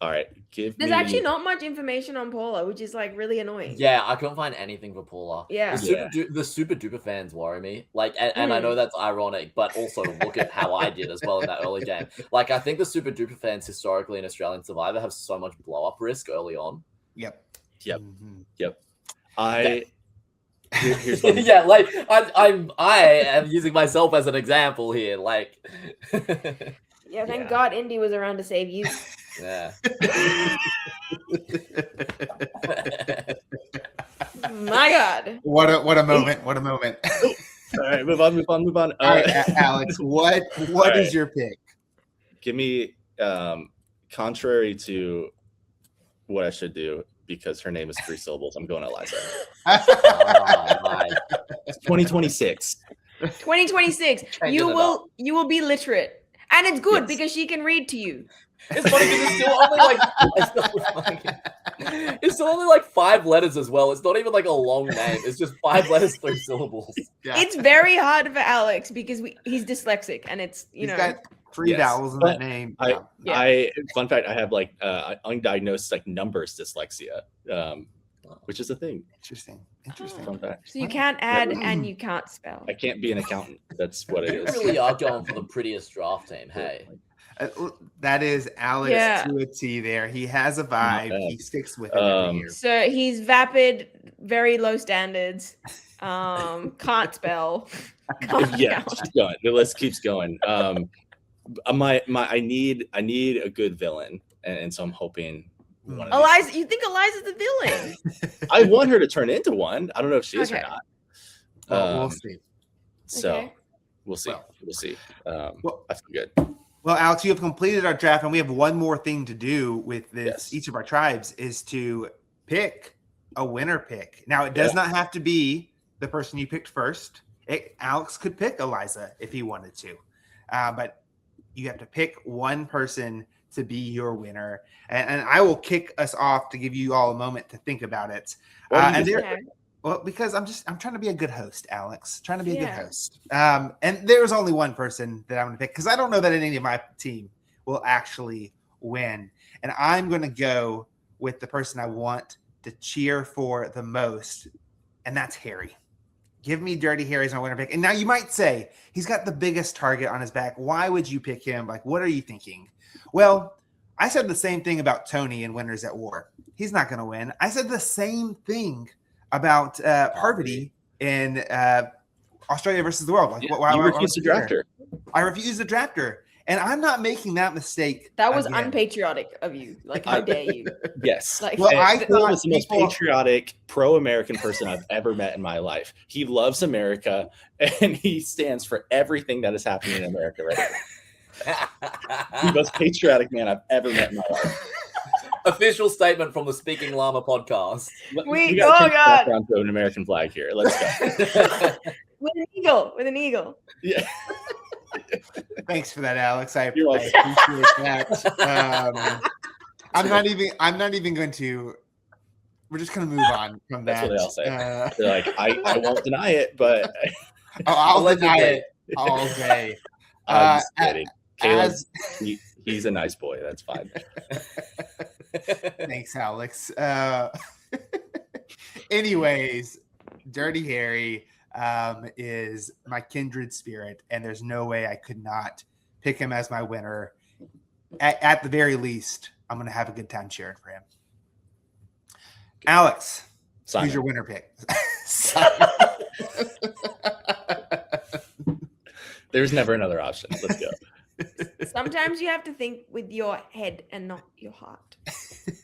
All right. There's actually not much information on Paula, which is like really annoying. Yeah, I couldn't find anything for Paula. Yeah. The super duper fans worry me. Like, and I know that's ironic, but also look at how I did as well in that early game. Like, I think the super duper fans historically in Australian Survivor have so much blow up risk early on. Yep. Here's what Yeah, like I am using myself as an example here. Like, Yeah, thank Yeah. God Indy was around to save you. yeah. My God. What a moment! What a moment! All right, move on. All right, Alex, what right. is your pick? Give me contrary to what I should do, because her name is 3 syllables. I'm going Eliza. Oh, my. It's 2026. 2026. Changing You it will be literate. And it's good Yes. because she can read to you. It's funny because it's still only like 5 letters as well. It's not even like a long name. It's just 5 letters, 3 syllables. Yeah. It's very hard for Alex because he's dyslexic and it's, He's got 3 Yes. vowels in But that name. Fun fact, I have like undiagnosed like numbers dyslexia, which is a thing. Interesting. Fun fact. So you can't add and you can't spell. I can't be an accountant. That's what it You is. really are going for the prettiest draft team. Hey. That is Alex Yeah. to a T there. He has a vibe. bad. He sticks with it every year. So he's vapid, very low standards, can't spell. Can't Yeah, count. keep going. The list keeps going. I need a good villain, and so I'm hoping one of these- Eliza, you think Eliza's the villain? I want her to turn into one. I don't know if she is or Okay. not. Well, we'll see. So Okay. we'll see. We'll see. Well- I feel good. Well, Alex, you have completed our draft, and we have one more thing to do with this. Yes. Each of our tribes is to pick a winner pick. Now, it does not have to be the person you picked first. Alex could pick Eliza if he wanted to, but you have to pick one person to be your winner. And I will kick us off to give you all a moment to think about it. Okay. Well, because I'm trying to be a good host, Alex. Trying to be a good Yeah. host. And there's only one person that I'm going to pick because I don't know that any of my team will actually win. And I'm going to go with the person I want to cheer for the most, and that's Harry. Give me Dirty Harry as my winner pick. And now you might say, he's got the biggest target on his back. Why would you pick him? Like, what are you thinking? Well, I said the same thing about Tony in Winners at War. He's not going to win. I said the same thing about Parvati in Australia versus the World. Like, Yeah, why you would refused to draft her. I refused to draft her, and I'm not making that mistake. That was again. unpatriotic of you. Like, how dare you? Yes. Like, Well, I Caleb thought is the most people- patriotic, pro-American person I've ever met in my life. He loves America, and he stands for everything that is happening in America right now. The most patriotic man I've ever met in my life. Official statement from the Speaking Llama podcast. We gotta oh change the God. background to an American flag here. Let's go. With an eagle. With an eagle. Yeah. Thanks for that, Alex. I You're welcome. appreciate that. I'm not even going to. We're just going to move on from That's that. what they all say. They're like, I won't deny it, but I'll deny Allegedly. it all day. I'm just kidding. Caleb, As- he's a nice boy. That's fine. Thanks, Alex. Anyways, Dirty Harry. is my kindred spirit, and there's no way I could not pick him as my winner. At the very least, I'm going to have a good time cheering for him. Alex, Simon. who's your winner pick? There's never another option. Let's go. Sometimes you have to think with your head and not your heart.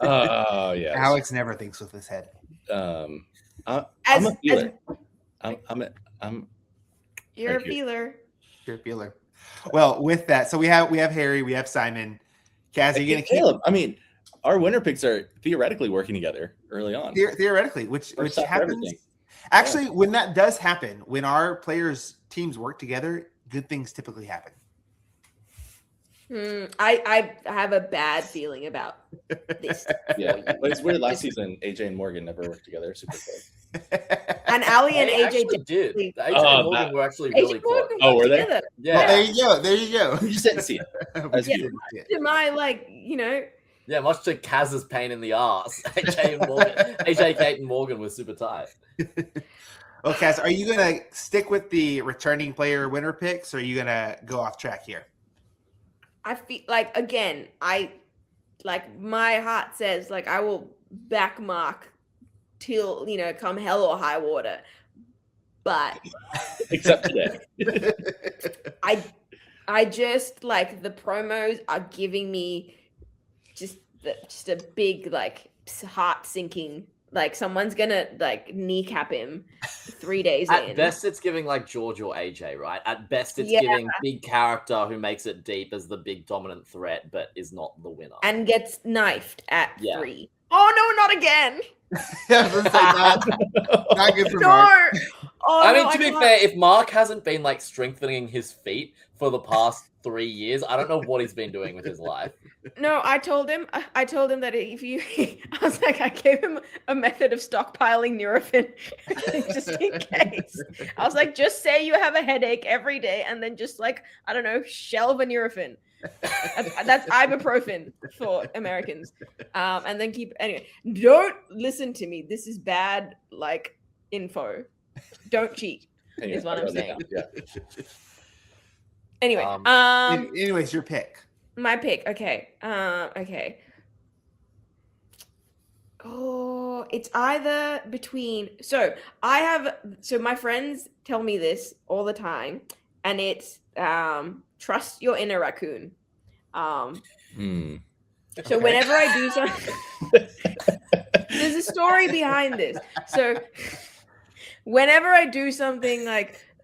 Oh yeah. Alex never thinks with his head. I'm a feeler. You're a feeler. You're a feeler. Well, with that, so we have Harry, we have Simon. Kaz, are you gonna keep? I mean, our winner picks are theoretically working together early on. Theoretically, which happens. Actually, when that does happen, when our players' teams work together, good things typically happen. I have a bad feeling about this. Yeah, but it's weird. Last season, AJ and Morgan never worked together. Super close. And Ali and AJ did. AJ and Morgan were actually really close. Oh, were they? Yeah. Well, there you go. You just didn't see it. To my Yeah, much to Kaz's pain in the ass. AJ, Kate, and Morgan were super tight. Well, Kaz, are you gonna stick with the returning player winner picks, or are you gonna go off track here? I feel like, again, my heart says I will back Mark till come hell or high water, but except today. I just the promos are giving me just a big heart sinking. Someone's gonna kneecap him 3 days in. At best, it's giving George or AJ, right? At best, it's giving big character who makes it deep as the big dominant threat, but is not the winner. And gets knifed at 3. Oh no, not again! Not good for Mark. Oh, I mean, to be fair, if Mark hasn't been strengthening his feet for the past 3 years, I don't know what he's been doing with his life. No, I told him that if you, I gave him a method of stockpiling Nurofen just in case. I was just say you have a headache every day and then just I don't know, shelve a Nurofen. That's ibuprofen for Americans. And then anyway, don't listen to me. This is bad, info. Don't cheat is what I'm saying. Yeah. Anyway, anyways, your pick. My pick. Okay. Okay. Oh, it's either between. So my friends tell me this all the time, and it's trust your inner raccoon. So whenever I do something, there's a story behind this. So whenever I do something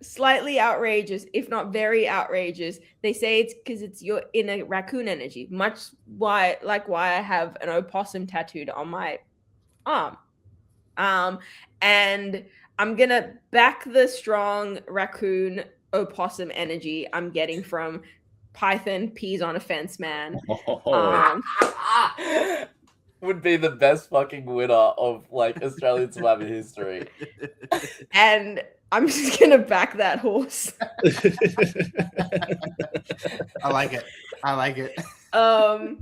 slightly outrageous, if not very outrageous, they say it's because it's your inner raccoon energy. Much why I have an opossum tattooed on my arm. And I'm gonna back the strong raccoon opossum energy I'm getting from Python peas on a fence man. Would be the best fucking winner of Australian Survivor history. And I'm just gonna back that horse. I like it. Oh,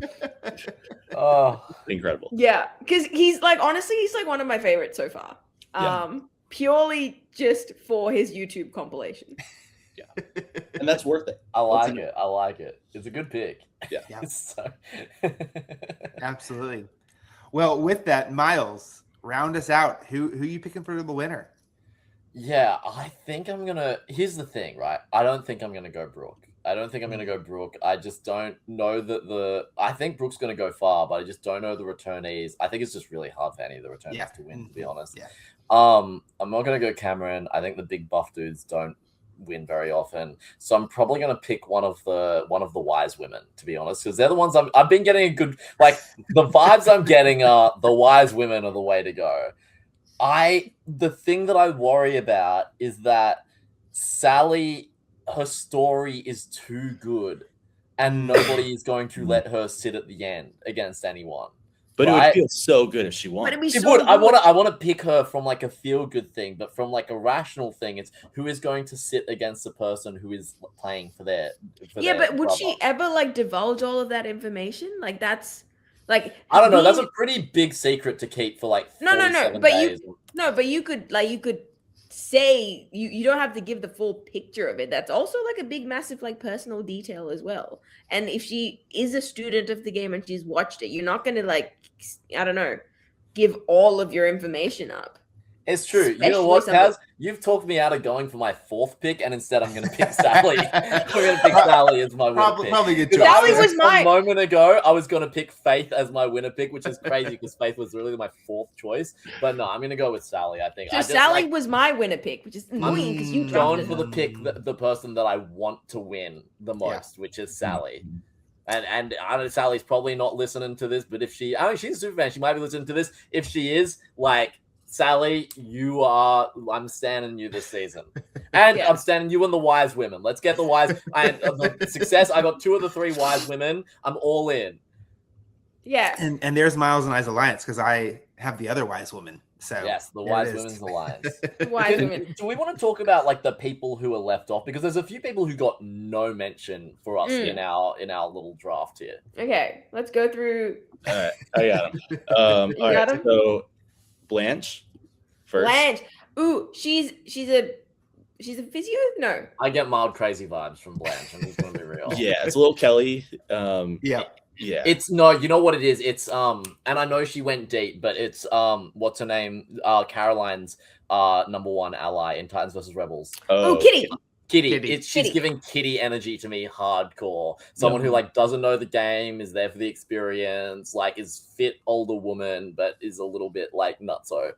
incredible. Yeah, because he's honestly, he's one of my favorites so far. Purely just for his YouTube compilation. Yeah, and that's worth it. I like it. It's a good pick. Yeah. So... Absolutely. Well, with that, Miles, round us out. Who you picking for the winner? Yeah, I think I'm gonna. Here's the thing, right? I don't think I'm gonna go Brooke. I just don't know that I think Brooke's gonna go far, but I just don't know the returnees. I think it's just really hard for any of the returnees to win, to be honest. Yeah. I'm not gonna go Cameron. I think the big buff dudes don't win very often, so I'm probably gonna pick one of the wise women, to be honest, because they're the ones I've been getting a good the vibes I'm getting are the wise women are the way to go. The thing that I worry about is that Sally, her story is too good, and nobody is going to let her sit at the end against anyone. But right? It would feel so good if she won. It would. I want to pick her from a feel good thing, but from a rational thing, it's who is going to sit against the person who is playing for their. But would she ever divulge all of that information? That's. I don't know. That's a pretty big secret to keep for no. But days. you could say you don't have to give the full picture of it. That's also like a big massive like personal detail as well. And if she is a student of the game and she's watched it, you're not going to like, I don't know, give all of your information up. It's true. You know what, Kaz? You've talked me out of going for my 4th pick, and instead I'm going to pick Sally. I'm going to pick Sally as my winner pick. Probably good choice. Sally was my... A moment ago, I was going to pick Faith as my winner pick, which is crazy because Faith was really my 4th choice. But no, I'm going to go with Sally, I think. So Sally was my winner pick, which is annoying because you going for the pick, the person that I want to win the most, which is Sally. And I know Sally's probably not listening to this, but if she's a super fan, she might be listening to this. If she is, like, Sally, I'm standing you this season. And I'm standing you and the wise women. Let's get the wise and the success. I got 2 of the 3 wise women. I'm all in. Yeah. And there's Myles and I's alliance because I have the other wise woman. So yes, the wise women's alliance. Wise women. Do we want to talk about like the people who are left off? Because there's a few people who got no mention for us in our little draft here. Okay, let's go through. All right, I got him. All right, so Blanche first. Blanche. Ooh, she's a physio? No. I get mild crazy vibes from Blanche. I'm just gonna be real. Yeah, it's a little Kelly. Yeah. It's no, you know what it is? It's and I know she went deep, but it's what's her name? Caroline's #1 ally in Titans vs Rebels. Oh, Kitty. Kitty. She's giving Kitty energy to me hardcore. Someone who like doesn't know the game, is there for the experience, like is fit older woman, but is a little bit like nutso.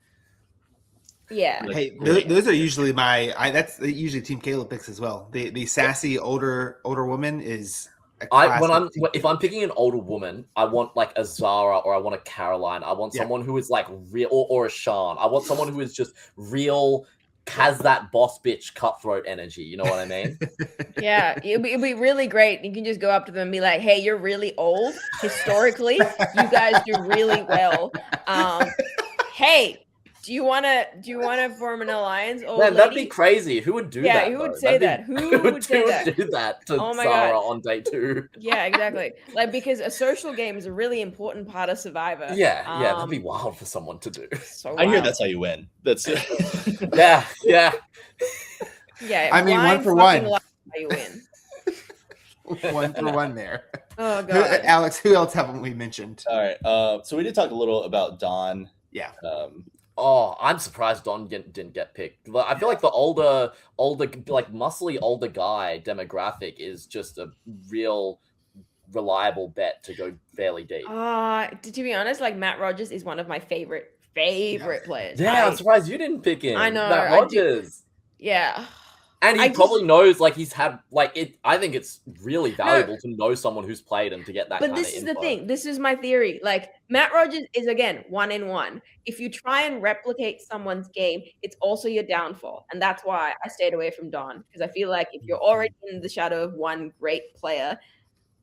Yeah. Hey, those are usually that's usually Team Kaleb picks as well. The sassy older woman is. If I'm picking an older woman, I want like a Zara or I want a Caroline. I want someone who is like real or a Sean. I want someone who is just real, has that boss bitch cutthroat energy. You know what I mean? Yeah, it'd be really great. You can just go up to them and be like, "Hey, you're really old. Historically, you guys do really well. Hey, do you wanna form an alliance? Man, that'd be crazy. Who would do that? Yeah, who would say that? Who would say that? Do that to Zara on day 2? Yeah, exactly. Like because a social game is a really important part of Survivor. Yeah, that'd be wild for someone to do. So I hear that's how you win. That's it. Yeah. Yeah. I mean, 1 for 1. How you win. 1 for 1 there. Oh god, Alex, who else haven't we mentioned? All right. So we did talk a little about Dawn. Yeah. I'm surprised Don didn't get picked. I feel like the older, like muscly older guy demographic is just a real reliable bet to go fairly deep. To be honest, like Matt Rogers is one of my favorite players. Yeah, I'm surprised you didn't pick him. I know. Matt Rogers. Yeah. And he probably knows, like, he's had, like, it. I think it's really valuable to know someone who's played and to get that. But this is the thing. This is my theory. Like, Matt Rogers is, again, 1-in-1. If you try and replicate someone's game, it's also your downfall. And that's why I stayed away from Dawn. Because I feel like if you're already in the shadow of one great player,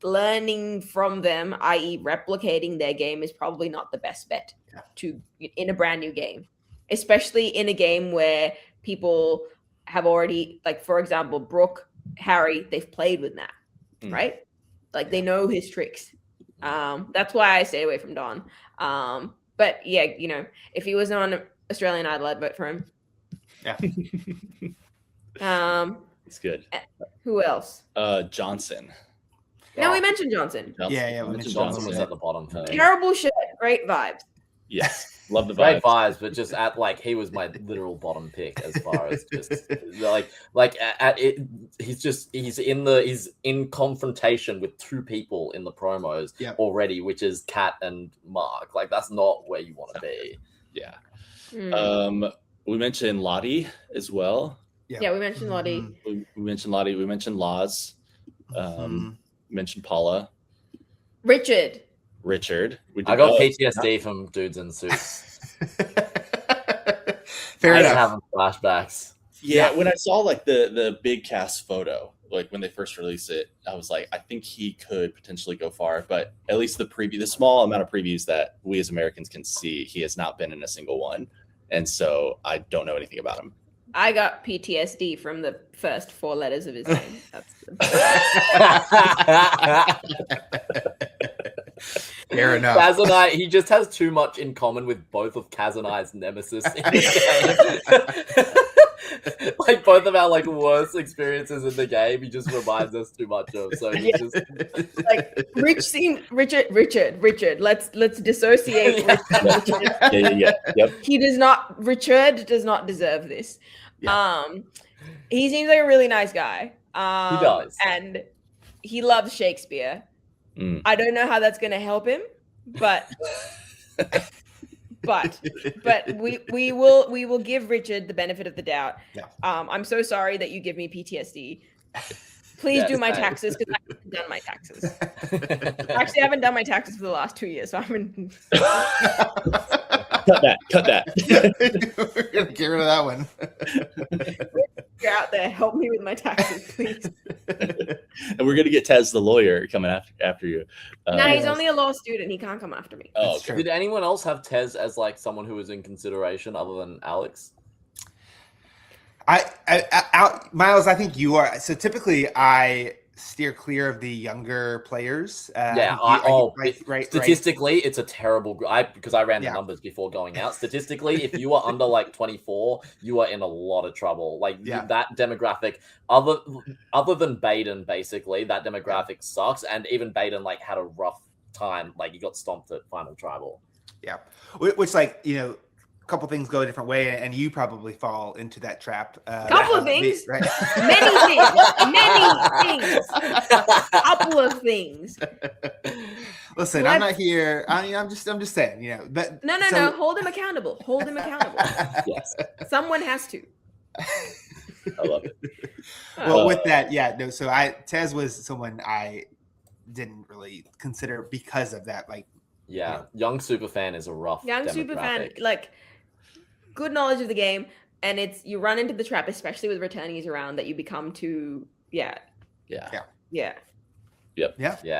learning from them, i.e. replicating their game, is probably not the best bet in a brand new game. Especially in a game where people have already, like, for example, Brooke, Harry, they've played with Nat, right? Like, they know his tricks. That's why I stay away from Don. But yeah, you know, if he was on Australian Idol, I'd vote for him. Yeah. It's good. Who else? Johnson. No, we mentioned Johnson. Yeah, we mentioned Johnson was at the bottom for me. Terrible shirt, great vibes. Yes. Love the great vibes. But just at like he was my literal bottom pick as far as just he's in confrontation with 2 people in the promos already, which is Kat and Mark. Like that's not where you want to be. Yeah. We mentioned Lottie as well. Yeah, we mentioned Lottie. We mentioned Lottie. We mentioned Laws. Mentioned Paula. Richard. I got PTSD from dudes in suits. Fair enough. Having flashbacks. Yeah, when I saw like the big cast photo, like when they first released it, I was like, I think he could potentially go far. But at least the small amount of previews that we as Americans can see, he has not been in a single one, and so I don't know anything about him. I got PTSD from the first 4 letters of his name. Fair enough. Kaz and I, he just has too much in common with both of Kaz and I's nemesis in the game. like both of our like worst experiences in the game, he just reminds us too much of. So he's just like Richard. Let's dissociate. Yeah. Yep. Richard does not deserve this. Yeah. He seems like a really nice guy. He does, and he loves Shakespeare. I don't know how that's going to help him, but we will give Richard the benefit of the doubt. Yeah. I'm so sorry that you give me PTSD. Please do my taxes because I haven't done my taxes. Actually, I haven't done my taxes for the last 2 years, so I'm in. Cut that. We're gonna get rid of that one. You're out there, help me with my taxes, please. And we're gonna get Tez the lawyer coming after you. No, he's only a law student. He can't come after me. Oh, okay. Did anyone else have Tez as like someone who was in consideration other than Alex? Myles, I think you are. So typically, I steer clear of the younger players. Statistically, it's a terrible. Because I ran the numbers before going out. Statistically, if you are under like 24, you are in a lot of trouble. Like that demographic, other than Baden, basically that demographic sucks. And even Baden like had a rough time. Like he got stomped at Final Tribal. Yeah, which like a couple things go a different way, and you probably fall into that trap. Couple of things, right? Many things, couple of things. Listen, I'm not here. I'm just saying, But no. Hold him accountable. Yes, someone has to. I love it. Well, with that, So Tez was someone I didn't really consider because of that. Like, young superfan is a rough. Young superfan, like. Good knowledge of the game, and you run into the trap, especially with returnees around, that you become too. Yeah. Yep. Yeah.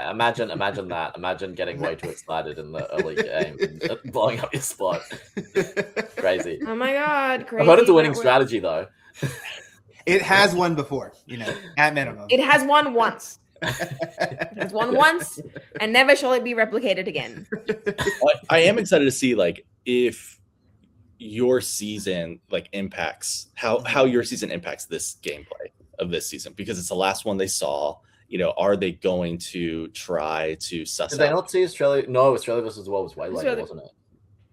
Imagine that. Imagine getting way too excited in the early game and blowing up your spot. Crazy. Oh my god, crazy. I heard it's a winning strategy though. It has won before, at minimum. It has won once. It has won once, and never shall it be replicated again. I am excited to see if your season impacts how your season impacts this gameplay of this season, because it's the last one they saw. Are they going to try to suss Did they not see Australia? No, Australia versus the World was way later, wasn't it?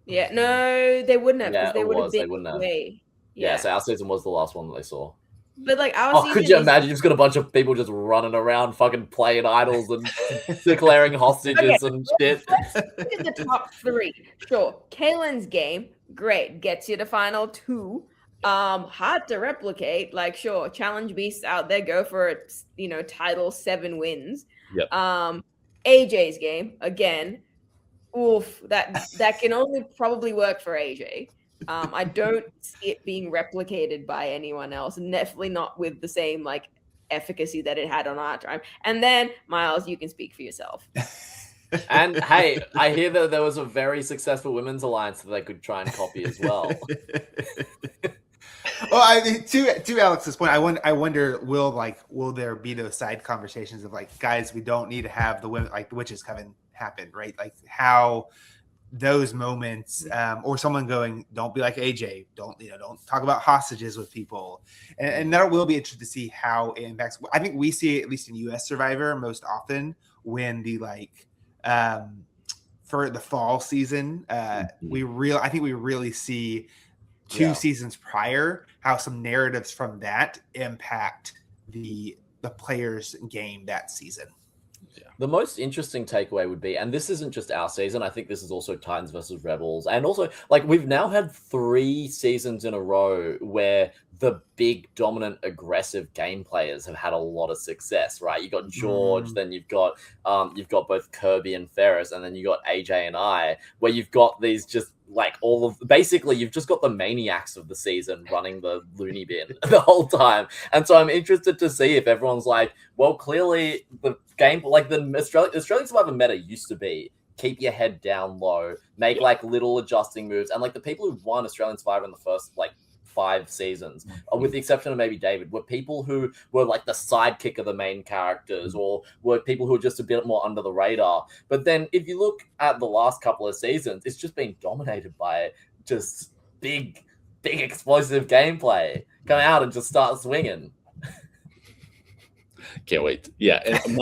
Yeah, no, they wouldn't have. Yeah, they would have been wouldn't have. Way. Yeah, so our season was the last one that they saw. But our season could you imagine? You've just got a bunch of people just running around, fucking playing idols and declaring hostages and shit. Let's look at the top 3. Sure, Kalen's game, great, gets you to final 2. Hard to replicate. Sure, challenge beasts out there, go for it. Title 7 wins. Yep. AJ's game again. Oof, that can only probably work for AJ. I don't see it being replicated by anyone else, and definitely not with the same efficacy that it had on our time. And then Myles, you can speak for yourself. And hey, I hear that there was a very successful women's alliance that they could try and copy as well. Well, I mean, to Alex's point, I wonder will there be those side conversations of guys, we don't need to have the women the witches happen, right? How those moments, or someone going, don't be like AJ, don't talk about hostages with people, and that will be interesting to see how it impacts. I think we see it, at least in US Survivor, most often when the for the fall season, I think we really see 2 seasons prior how some narratives from that impact the players' game that season. The most interesting takeaway would be, and this isn't just our season, I think this is also Titans versus Rebels. And also, we've now had 3 seasons in a row where the big, dominant, aggressive game players have had a lot of success, right? You got George, then you've got both Kirby and Ferris, and then you got AJ and I, where you've got these just basically you've just got the maniacs of the season running the loony bin the whole time. And so I'm interested to see if everyone's well, clearly the game, the Australian Survivor meta used to be keep your head down low, make little adjusting moves. And the people who won Australian Survivor in the first 5 seasons, with the exception of maybe David, were people who were the sidekick of the main characters, or were people who were just a bit more under the radar. But then if you look at the last couple of seasons, it's just been dominated by just big big explosive gameplay. Come out and just start swinging. Can't wait. Yeah, and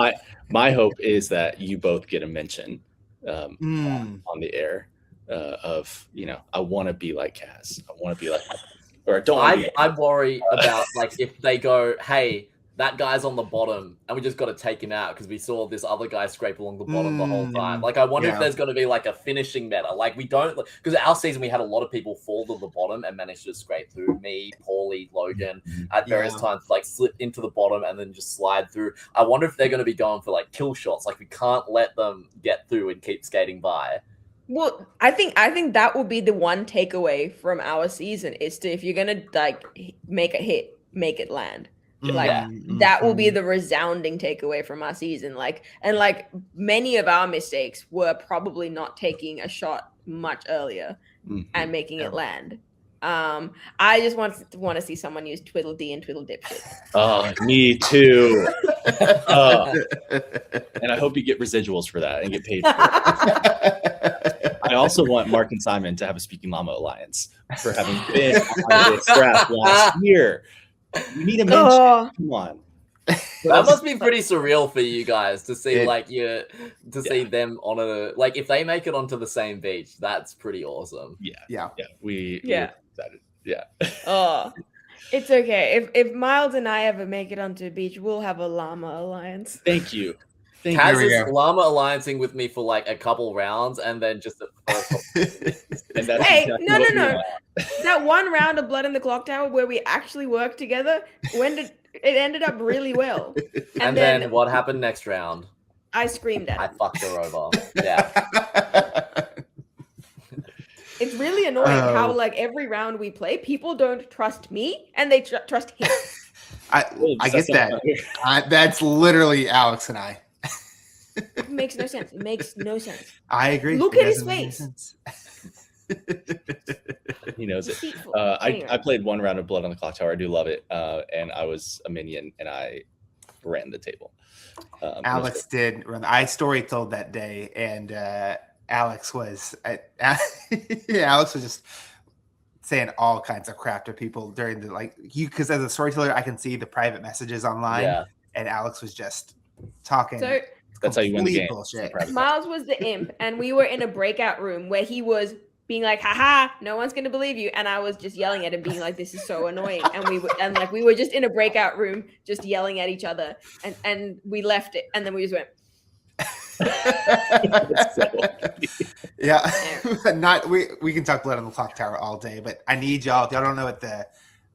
my hope is that you both get a mention on the air of, I want to be like Kaz. I want to be like, or I don't. I worry about like if they go, hey, that guy's on the bottom, and we just got to take him out because we saw this other guy scrape along the bottom the whole time. Like, I wonder if there's going to be like a finishing meta. Like, we don't, because our season we had a lot of people fall to the bottom and manage to scrape through. Me, Paulie, Logan, at various times, like slip into the bottom and then just slide through. I wonder if they're going to be going for like kill shots. Like, we can't let them get through and keep skating by. Well, I think that will be the one takeaway from our season is to, if you're gonna like make a hit, make it land. That will be the resounding takeaway from our season. Like many of our mistakes were probably not taking a shot much earlier and making it land. I just want to see someone use Twiddle D and Twiddle Dipshit. Oh, me too. And I hope you get residuals for that and get paid for it. I also want Mark and Simon to have a Speaking Llama Alliance for having been on this draft last year. We need a mention. Come on. That must be pretty surreal for you guys to see see them on a, like, if they make it onto the same beach, that's pretty awesome. We're excited. Yeah. Oh, it's okay. If Myles and I ever make it onto a beach, we'll have a llama alliance. Thank you. Kaz is llama alliancing with me for like a couple rounds and then just no. That one round of Blood in the Clock Tower where we actually worked together, it ended up really well. And then what happened next round? I screamed at him. I fucked her over. Yeah. It's really annoying how like every round we play, people don't trust me and they trust him. I get that. That's literally Alex and I. It makes no sense. It makes no sense. I agree. Look at his face. He knows it. I played one round of Blood on the Clock Tower. I do love it. And I was a minion and I ran the table. Alex did run. I story told that day, and Alex was Alex was just saying all kinds of crap to people during the because as a storyteller, I can see the private messages online, and Alex was just talking. So that's how you win the game. Bullshit. Myles was the imp, and we were in a breakout room where he was being like, haha, no one's gonna believe you. And I was just yelling at him, being like, this is so annoying. And we were just in a breakout room, just yelling at each other. And we left it. And then we just went. We can talk Blood on the Clock Tower all day, but I need y'all. If y'all don't know what the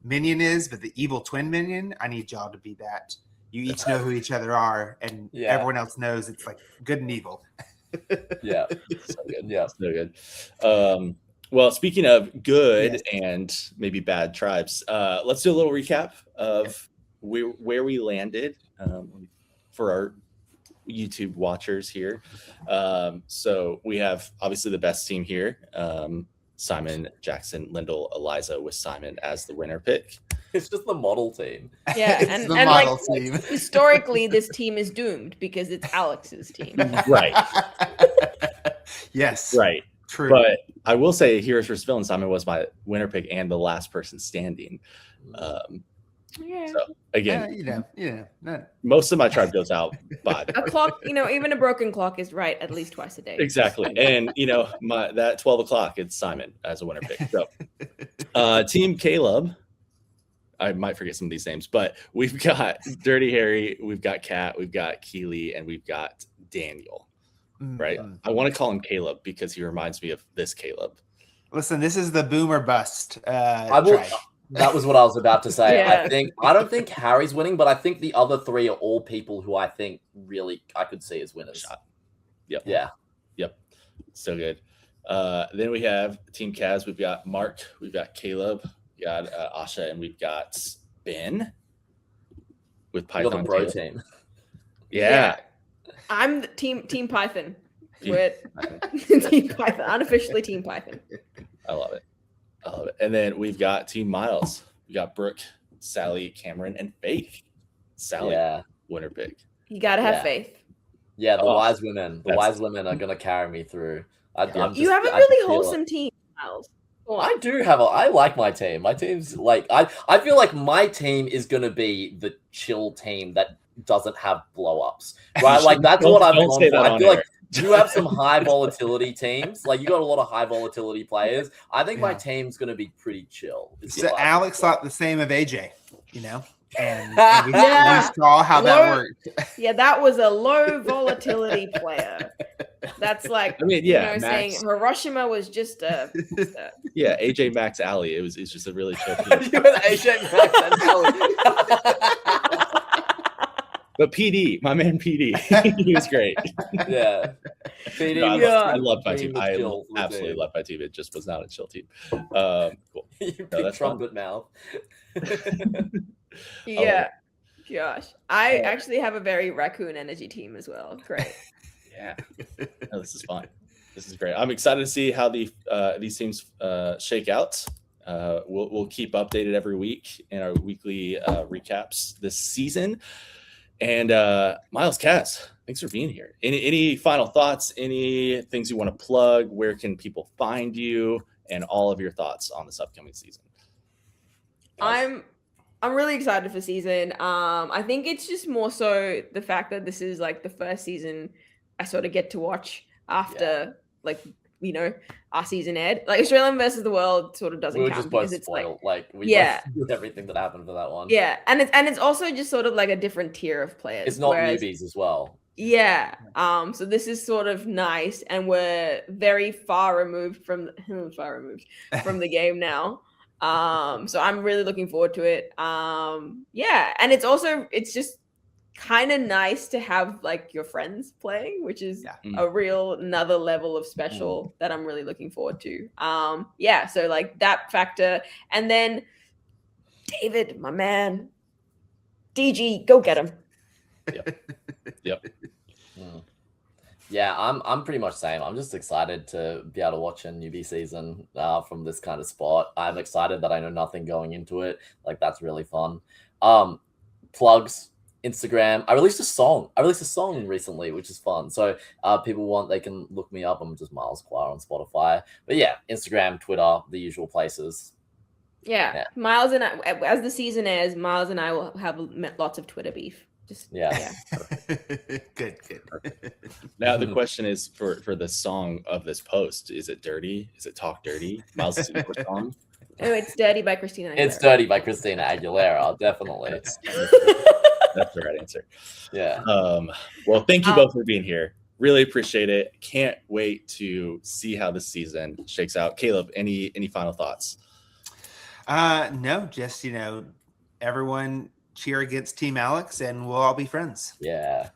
minion is, but the evil twin minion, I need y'all to be that. You each know who each other are, and everyone else knows it's like good and evil. Yeah, so good. Yeah, so good. Well, speaking of good and maybe bad tribes, let's do a little recap of where we landed for our YouTube watchers here. So we have obviously the best team here. Simon, Jackson, Lyndall, Eliza with Simon as the winner pick. It's just the model team. Yeah, and model team. Historically, this team is doomed because it's Alex's team. Right. Yes. Right. True. But I will say, Heroes vs. Villains, Simon was my winner pick and the last person standing. So again, most of my tribe goes out by a clock. Even a broken clock is right at least twice a day. Exactly, and that 12 o'clock, it's Simon as a winner pick. So, Team Kaleb. I might forget some of these names, but we've got Dirty Harry, we've got Kat, we've got Keely, and we've got Daniel. Right? I want to call him Kaleb because he reminds me of this Kaleb. Listen, this is the boomer bust. That was what I was about to say. Yeah. I don't think Harry's winning, but I think the other three are all people who I think really I could see as winners. Yep. Yeah. Yep. So good. Then we have Team Kaz. We've got Mark. We've got Kaleb. We got Asha, and we've got Ben with Python. You're the bro team. Yeah. I'm the Team Python. With Team Python. Unofficially Team Python. I love it. And then we've got Team Myles. We got Brooke, Sally, Cameron, and Faith. Sally, winner pick. You gotta have faith. Yeah, the wise women. The wise women are gonna carry me through. You have a really wholesome team, Myles. I do have I like my team. My team's like I feel like my team is gonna be the chill team that doesn't have blow-ups. Right? Like that's what I've gone for. I feel like you have some high volatility teams. Like you got a lot of high volatility players. I think my team's gonna be pretty chill. So Alex thought the same of AJ, you know? And we saw how that worked. Yeah, that was a low volatility player. That's like, saying Hiroshima was just a yeah, AJ Max Alley. It's just a really chill team. AJ Max and Alley. But PD, my man PD, he was great. Yeah, PD. No, I love my team. I absolutely love my team. It just was not a chill team. Cool. You big trumpet mouth. Yeah, gosh, I actually have a very raccoon energy team as well. Great. Yeah, no, this is fun. This is great. I'm excited to see how these teams shake out. We'll keep updated every week in our weekly recaps this season. And Myles, Cass, thanks for being here. Any final thoughts? Any things you want to plug? Where can people find you? And all of your thoughts on this upcoming season. I'm really excited for season. I think it's just more so the fact that this is like the first season I sort of get to watch after our season aired. Like Australian versus the World sort of doesn't count just because both it's spoiled. like we both everything that happened for that one. Yeah, and it's also just sort of like a different tier of players. It's not newbies as well. Yeah. So this is sort of nice, and we're very far removed from the game now. So I'm really looking forward to it. Yeah, and it's just kind of nice to have like your friends playing, which is a real another level of special that I'm really looking forward to. Yeah, so like that factor, and then David, my man, DG, go get him. Yep. Yeah, I'm pretty much the same. I'm just excited to be able to watch a newbie season from this kind of spot. I'm excited that I know nothing going into it. Like that's really fun. Plugs, Instagram. I released a song recently, which is fun. So they can look me up. I'm just Myles Squire on Spotify. But yeah, Instagram, Twitter, the usual places. Yeah. Myles and I, as the season airs, Myles and I will have lots of Twitter beef. Yeah. Good. Now the question is for the song of this post: is it dirty? Is it talk dirty? Myles' song. Oh, it's Dirty by Christina Aguilera. It's Dirty by Christina Aguilera, definitely. That's the right answer. Yeah. Well, thank you both for being here. Really appreciate it. Can't wait to see how this season shakes out. Kaleb, any final thoughts? No, just everyone cheer against Team Alex, and we'll all be friends. Yeah.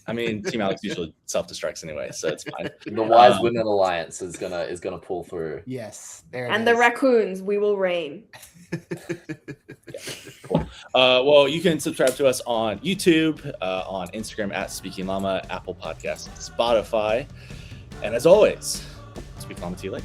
I mean, Team Alex usually self-destructs anyway, so it's fine. The Wise Women Alliance is gonna pull through. Yes, and the raccoons, we will reign. Cool. Well, you can subscribe to us on YouTube, on Instagram at Speaking Llama, Apple Podcasts, Spotify, and as always, speak Llama to you later.